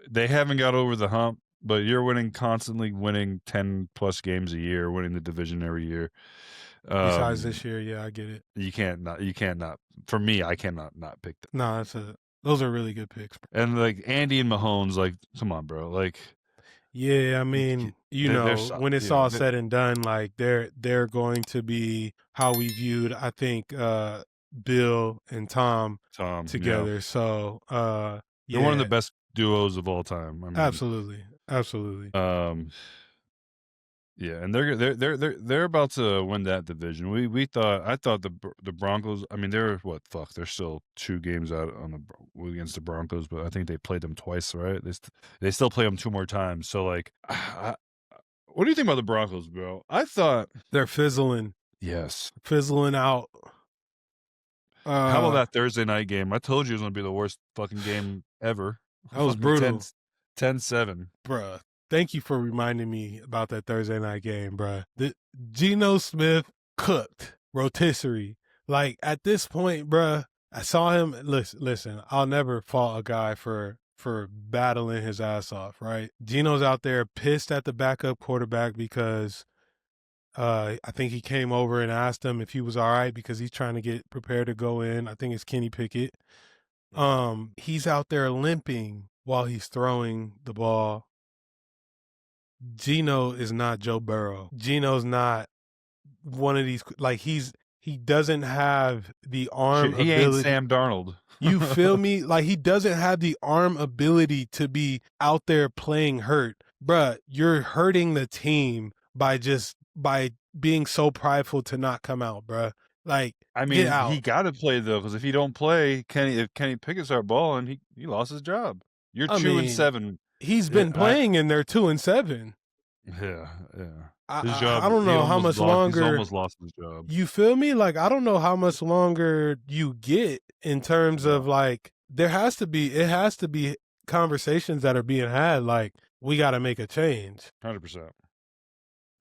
They haven't got over the hump, but you're constantly winning 10 plus games a year, winning the division every year. Besides this year, yeah, I get it. You can't not. For me, I cannot not pick them. No, those are really good picks. And like Andy and Mahomes, like, come on, bro. Like, yeah, I mean, when it's all said and done, like they're going to be how we viewed, I think, Bill and Tom together. Yeah. So, they're one of the best duos of all time. I mean, absolutely. Yeah, and they're about to win that division. I thought the Broncos. I mean, they're they're still 2 games out against the Broncos, but I think they played them twice, right? They still play them 2 more times. So like, what do you think about the Broncos, bro? I thought they're fizzling. Yes, fizzling out. How about that Thursday night game? I told you it was gonna be the worst fucking game ever. That was brutal. 10-7. Bruh. Thank you for reminding me about that Thursday night game, bruh. Geno Smith cooked rotisserie. Like, at this point, bruh, I saw him. Listen, I'll never fault a guy for battling his ass off, right? Geno's out there pissed at the backup quarterback because I think he came over and asked him if he was all right because he's trying to get prepared to go in. I think it's Kenny Pickett. He's out there limping while he's throwing the ball. Geno is not Joe Burrow. Geno's not one of these, like, he doesn't have the arm ability. He ain't Sam Darnold. You feel me? Like, he doesn't have the arm ability to be out there playing hurt. Bruh, you're hurting the team by being so prideful to not come out, bruh. Like, I mean, get out. He got to play though, because if he don't play, if Kenny Pickett start balling, he lost his job. You're 2-7. He's been playing in there 2-7. Yeah. His job. I don't know how much longer. He's almost lost his job. You feel me? Like, I don't know how much longer you get in terms of, like, it has to be conversations that are being had. Like, we got to make a change. 100%.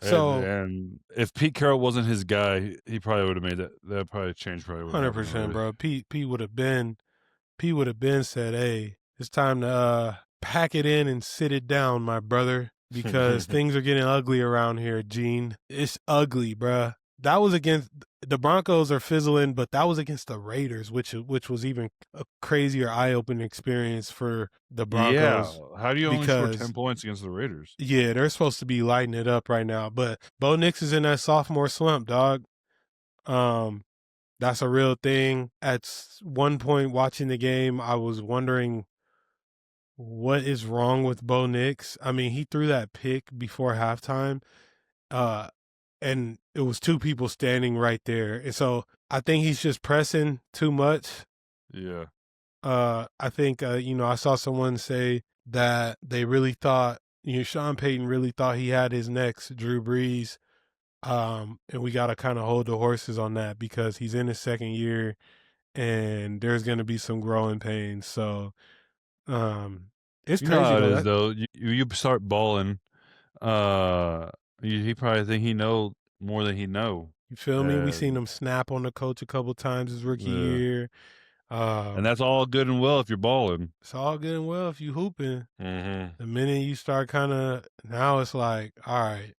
So, and if Pete Carroll wasn't his guy, he probably would have made that. That probably changed. 100%, bro. Pete would have been said, "Hey, it's time to pack it in and sit it down, my brother, because things are getting ugly around here, Gene. It's ugly, bruh." That was against the Broncos are fizzling, but that was against the Raiders, which was even a crazier eye-opening experience for the Broncos. Yeah, how do you only score 10 points against the Raiders? Yeah, they're supposed to be lighting it up right now, but Bo Nix is in that sophomore slump, dog. That's a real thing. At one point watching the game, I was wondering what is wrong with Bo Nix. I mean, he threw that pick before halftime, and it was 2 people standing right there. And so I think he's just pressing too much. Yeah. I think, I saw someone say that they really thought, Sean Payton really thought he had his next Drew Brees. And we got to kind of hold the horses on that because he's in his second year and there's going to be some growing pains. So, it's crazy. How it is, though. You start balling, he probably think he know more than he know. You feel me? We seen him snap on the coach a couple times his rookie year. And that's all good and well if you're balling. It's all good and well if you hooping. Mm-hmm. The minute you start now it's like, all right,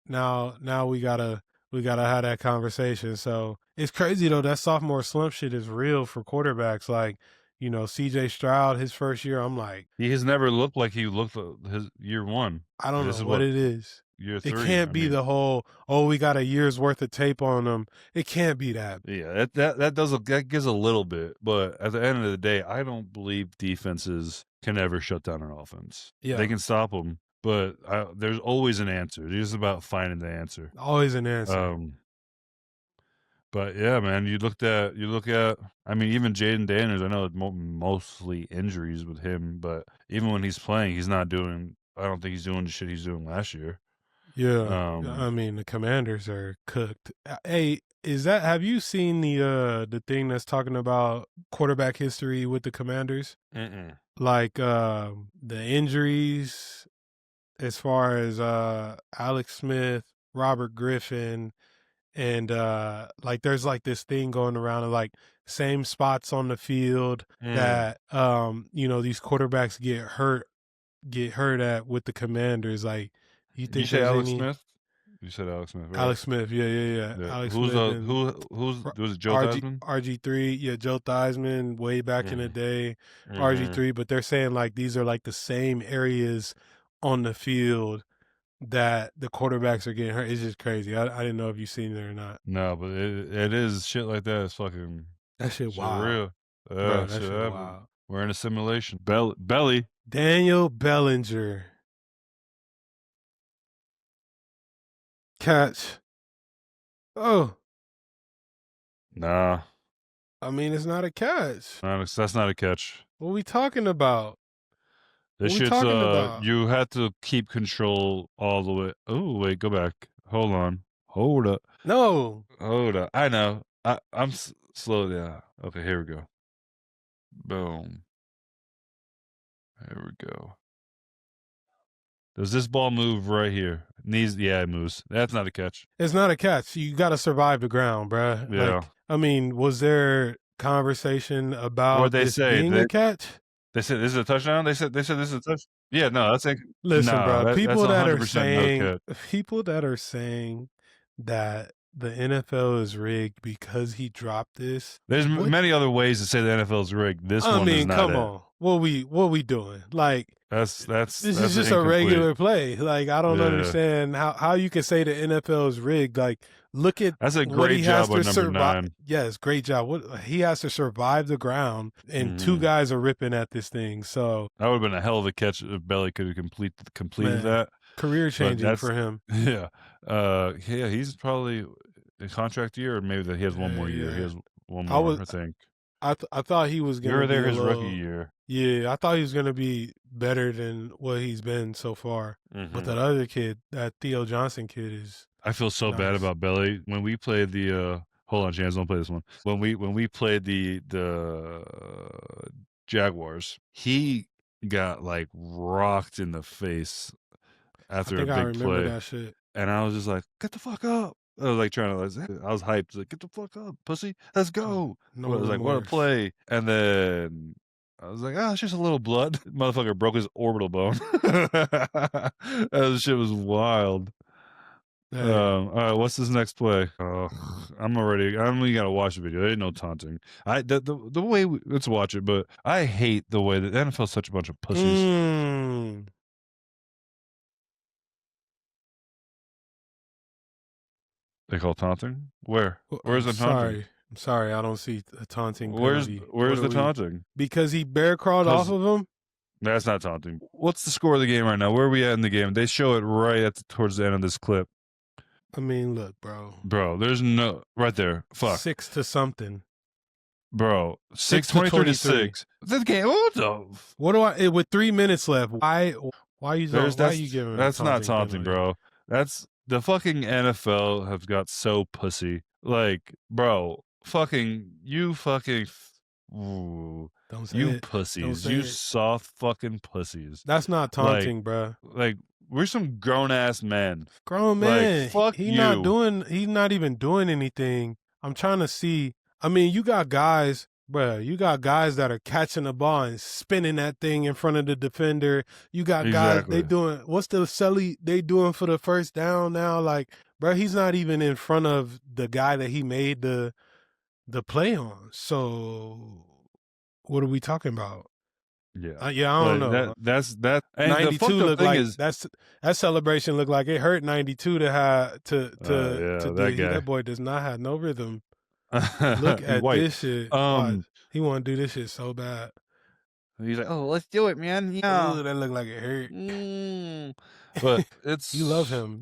now we gotta have that conversation. So it's crazy though, that sophomore slump shit is real for quarterbacks. Like, CJ Stroud, his first year, I'm like, he has never looked like he looked his year 1. I don't know what it is. Year 3. It can't be the whole, we got a year's worth of tape on them. It can't be that. Yeah, that gives a little bit, but at the end of the day, I don't believe defenses can ever shut down an offense. Yeah, they can stop them, but there's always an answer. It's just about finding the answer. Always an answer. But yeah, man, you look at. I mean, even Jaden Daniels. I know it's mostly injuries with him, but even when he's playing, he's not doing I don't think he's doing the shit he's doing last year. Yeah, I mean the Commanders are cooked. Hey, have you seen the thing that's talking about quarterback history with the Commanders? Like the injuries as far as Alex Smith, Robert Griffin, and like there's like this thing going around of like same spots on the field that these quarterbacks get hurt at with the Commanders. Like, you You think say there's Alex any Smith? You said Alex Smith, right? Alex Smith? Yeah. Yeah. Alex Who's Smith the and who's was it Joe RG Theismann? RG3, yeah, Joe Theismann way back in the day, RG3. But they're saying like these are like the same areas on the field that the quarterbacks are getting hurt. It's just crazy. I didn't know if you seen it or not. No, but it is shit like that. It's fucking That shit shit wild, real. bro. That Shit shit happened. wild. We're in a simulation. Belly. Daniel Bellinger catch. Oh, Nah, I mean it's not a catch. that's not a catch. What are we talking about? This What we shit's talking about? you had to keep control all the way. Oh wait, go back. Hold on. Hold up. No. Hold up. I know. I'm slow down. Okay, here we go. Boom. Here we go. Does this ball move right here? Yeah, it moves. That's not a catch. It's not a catch. You got to survive the ground, bruh. Yeah. Like, I mean, was there conversation about What'd they this say? being a catch? They said this is a touchdown. They said this is a touch. Yeah, no, that's like Listen, bro. that's People that are 100% no saying catch. people that are saying that the NFL is rigged because he dropped this. There's many other ways to say the NFL is rigged. This one is not. Come on. What we doing? Like, this is just a regular play. Like, I don't understand how you can say the NFL is rigged. Like, look at that's a what great he job has by to number 9. Yes, great job. What he has to survive the ground, and two guys are ripping at this thing. So that would have been a hell of a catch if Belly could have completed that. Career changing for him. Yeah, yeah. He's probably a contract year, or maybe that he has one more year. He has one more, I think. I thought he was going to You were there be his rookie year. Yeah, I thought he was going to be better than what he's been so far. But that other kid, that Theo Johnson kid, is. I feel so bad about Belly. When we played the hold on, Chance, don't play this one. When we played the Jaguars, he got like rocked in the face after a big I remember play. That shit. And I was just like, get the fuck up. I was like trying to, I was hyped, like, get the fuck up, pussy, let's go. I was like, what a play. And then I was like, it's just a little blood. Motherfucker broke his orbital bone. That shit was wild. Hey. All right, what's this next play? I'm only gotta watch the video. There ain't no taunting. The way let's watch it, but I hate the way that the NFL's such a bunch of pussies. They call taunting? Where? Where's the taunting? I'm sorry, I don't see a taunting penalty. Where's the taunting? Because he bear crawled off of him? That's not taunting. What's the score of the game right now? Where are we at in the game? They show it right towards the end of this clip. I mean, look, bro. Bro, there's no right there. Fuck. 6 to something. Bro, 23 to 6. The game. What do I with 3 minutes left? Why you giving? That's not taunting, bro. That's the fucking NFL have got so pussy. Like, bro, you pussies. You soft fucking pussies. That's not taunting, bro. Like, we're some grown ass men. Grown man. Like, fuck he's you. He's not even doing anything. I'm trying to see. I mean, you got guys, bro. You got guys that are catching the ball and spinning that thing in front of the defender. You got guys. They doing what's the celly they doing for the first down now? Like, bro, he's not even in front of the guy that he made the play on. So, what are we talking about? Yeah, I don't know. That's that. And 92 looked like that celebration looked like it hurt 92 to have to that boy does not have no rhythm. Look at this shit. He want to do this shit so bad. He's like, oh, let's do it, man. Yeah, that looked like it hurt. But it's you love him.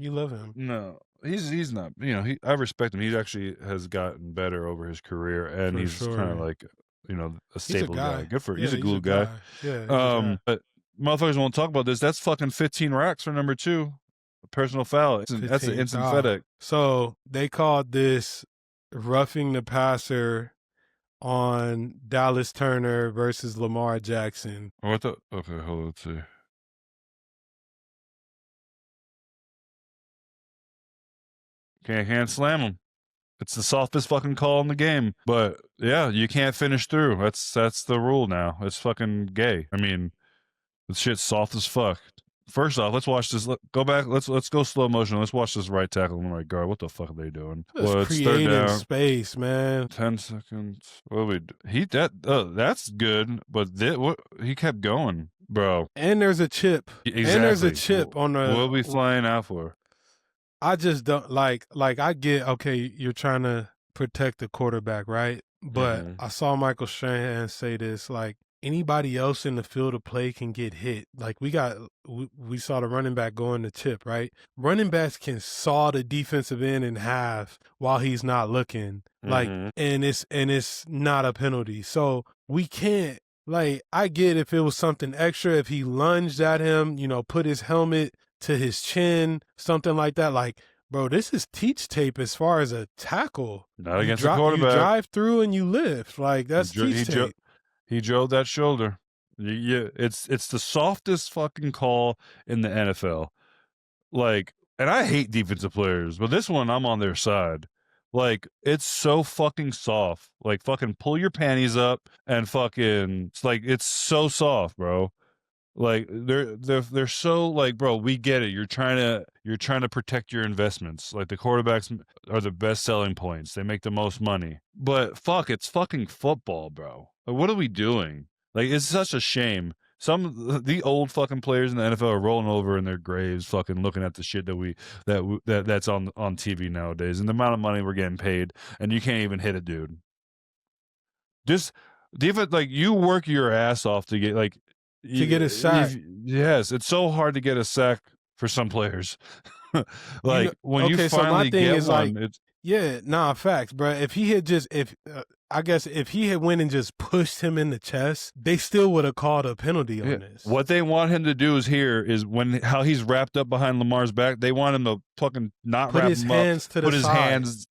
No, he's not. I respect him. He actually has gotten better over his career, and he's kind of like. A stable guy. Good for he's a glue guy. Yeah. But motherfuckers won't talk about this. That's fucking 15 racks for number 2. Personal foul. That's an instant FedEx. So they called this roughing the passer on Dallas Turner versus Lamar Jackson. What the? Okay, hold on. Let's see. Can't hand slam him. It's the softest fucking call in the game. But yeah, you can't finish through. That's the rule now. It's fucking gay. I mean, the shit's soft as fuck. First off, let's watch this. Go back. Let's go slow motion. Let's watch this right tackle and right guard. What the fuck are they doing? Well, it's creating third down. Space, man. 10 seconds. What we that's good, but he kept going, bro. And there's a chip. Exactly. And there's a chip on the. What are we flying out for? I just don't like I get, okay, you're trying to protect the quarterback, right? But I saw Michael Strahan say this, like, anybody else in the field of play can get hit. Like, we saw the running back going to chip, right? Running backs can saw the defensive end in half while he's not looking. Like, and it's not a penalty. So we can't, like, I get if it was something extra, if he lunged at him, put his helmet to his chin, something like that. Like, bro, this is teach tape as far as a tackle. Not against the quarterback. You drive through and you lift. Like, that's teach tape. He drove that shoulder. Yeah, it's the softest fucking call in the NFL. Like, and I hate defensive players, but this one I'm on their side. Like, it's so fucking soft. Like, fucking pull your panties up and fucking, it's so soft, bro. Like, they're so, like, bro, we get it. You're trying to protect your investments. Like, the quarterbacks are the best selling points. They make the most money. But fuck, it's fucking football, bro. Like, what are we doing? Like, it's such a shame. The old fucking players in the NFL are rolling over in their graves, fucking looking at the shit that's on TV nowadays, and the amount of money we're getting paid, and you can't even hit a dude. Just defense, like, you work your ass off to get get a sack. Yes, it's so hard to get a sack for some players. Like, when you finally get one, it's facts, bro. If he had I guess if he had went and just pushed him in the chest, they still would have called a penalty on this. What they want him to do is how he's wrapped up behind Lamar's back. They want him to fucking not wrap him up, put his hands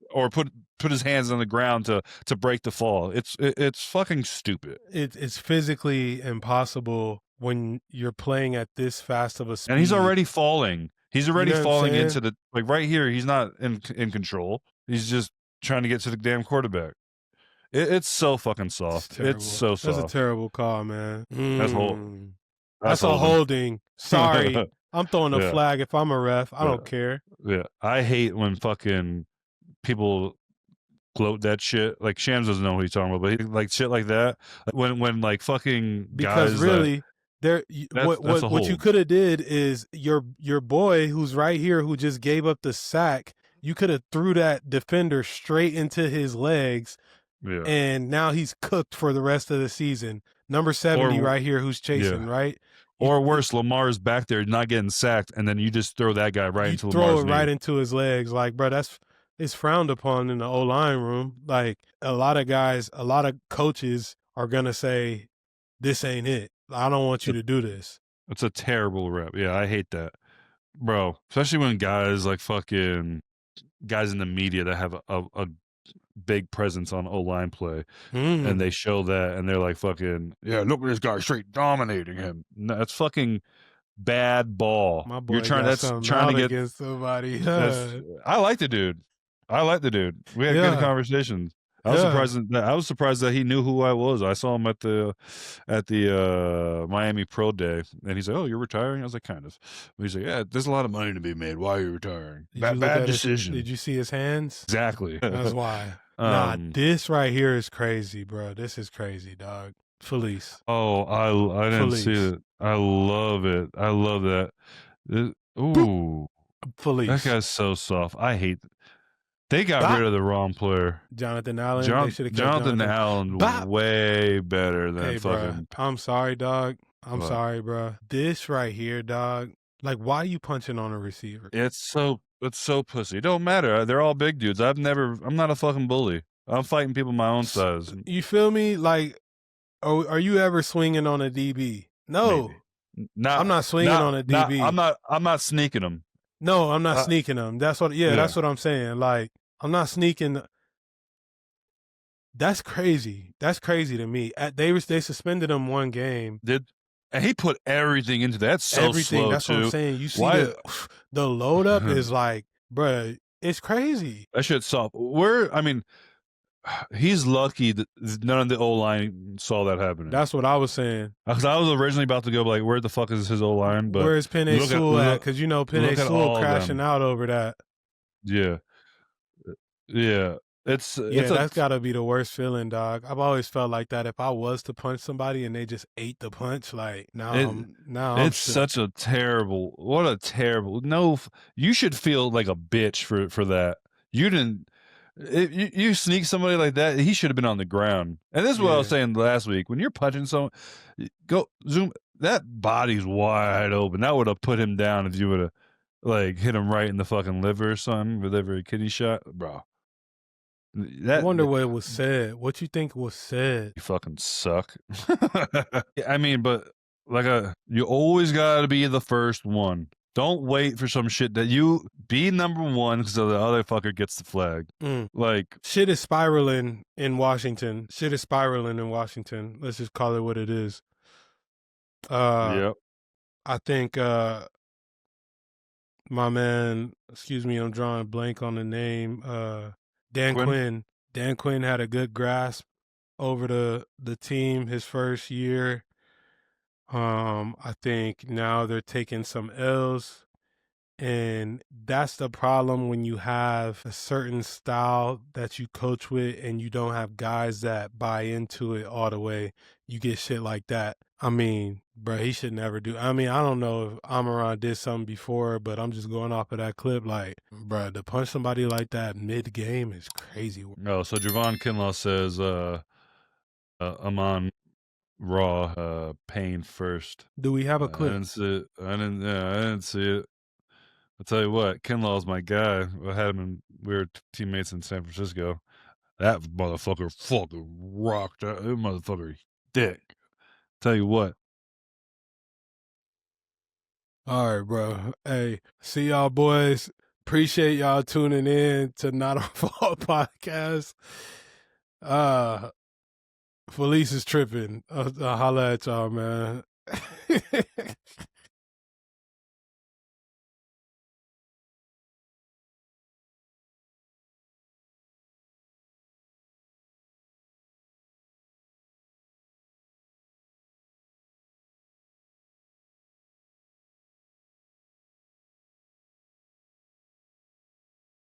put his hands on the ground to break the fall. It's fucking stupid. It's physically impossible when you're playing at this fast of a speed. And he's already falling. He's already falling into the, like, right here. He's not in control. He's just trying to get to the damn quarterback. It's so fucking soft. It's so soft. That's a terrible call, man. That's a holding. Sorry. I'm throwing a flag if I'm a ref. I don't care. Yeah. I hate when fucking people gloat that shit. Like, Shams doesn't know what he's talking about, but like shit like that. When like fucking because guys really what you could have did is your boy who's right here who just gave up the sack, you could have threw that defender straight into his legs. Yeah. And now he's cooked for the rest of the season. Number 70 right here who's chasing, right? Or worse, Lamar's back there not getting sacked, and then you just throw that guy right into Lamar's throw it right into his legs. Like, bro, it's frowned upon in the O-line room. Like, a lot of coaches are going to say, this ain't it. I don't want you to do this. It's a terrible rep. Yeah, I hate that. Bro, especially when guys like fucking guys in the media that have a big presence on O-line play, and they show that, and they're like, fucking, yeah, look at this guy straight dominating him. No, that's fucking bad ball. My boy, trying to get against somebody. I like the dude. We had good conversations. I was surprised that he knew who I was. I saw him at the Miami Pro Day, and he's like, "Oh, you're retiring?" I was like, "Kind of." He's like, "Yeah, there's a lot of money to be made. Why are you retiring?" Bad decision. Did you see his hands? Exactly. That's why. This right here is crazy, bro. This is crazy, dog. Felice. Oh, I didn't see it. I love it. I love that. Ooh, Felice. That guy's so soft. I hate. They got rid of the wrong player. Jonathan Allen. Jonathan Allen way better than fucking. Bro, I'm sorry, dog. I'm sorry, bro. This right here, dog. Like, why are you punching on a receiver? It's so pussy. It don't matter. They're all big dudes. I'm not a fucking bully. I'm fighting people my own size. You feel me? Like, are you ever swinging on a DB? No. I'm not swinging on a DB. I'm not sneaking him. No, I'm not sneaking him. That's what. Yeah, Yeah. that's what I'm saying. Like, I'm not sneaking. That's crazy. That's crazy to me. They suspended him one game. And he put everything into that. That's so Everything. slow That's too. what I'm saying. You see the load up is like, bruh, it's crazy. That shit's soft. He's lucky that none of the O-line saw that happening. That's what I was saying. Because I was originally about to go like, where the fuck is his O-line? But where's Penei Sewell at? Because you know Penei Sewell crashing out over that. Yeah. That's got to be the worst feeling, dog. I've always felt like that. If I was to punch somebody and they just ate the punch, like it's such a terrible. What a terrible. No, you should feel like a bitch for that. You didn't. You sneak somebody like that, he should have been on the ground. And this is what I was saying last week. When you're punching someone, go zoom. That body's wide open. That would have put him down if you would have like hit him right in the fucking liver or something with every kidney shot, bro. I wonder what was said. What you think was said? You fucking suck. I mean, but you always got to be the first one. Don't wait for some shit that you be number one because the other fucker gets the flag. Like shit is spiraling in Washington. Let's just call it what it is. Yep. I think my man, excuse me, I'm drawing a blank on the name. Dan Quinn. Dan Quinn had a good grasp over the team his first year. I think now they're taking some L's, and that's the problem when you have a certain style that you coach with and you don't have guys that buy into it all the way. You get shit like that. I mean, bro, he should never do. I mean, I don't know if Amaran did something before, but I'm just going off of that clip. Like, bro, to punch somebody like that mid-game is crazy. No, so Javon Kinlaw says, Amon Raw, Payne first. Do we have a clip? I didn't see it. I'll tell you what, Kinlaw's my guy. I had him we were teammates in San Francisco. That motherfucker fucking rocked. That motherfucker dick. Tell you what. All right, bro. Hey, see y'all boys. Appreciate y'all tuning in to Not Our Fault podcast. Felice is tripping. I'll holla at y'all, man.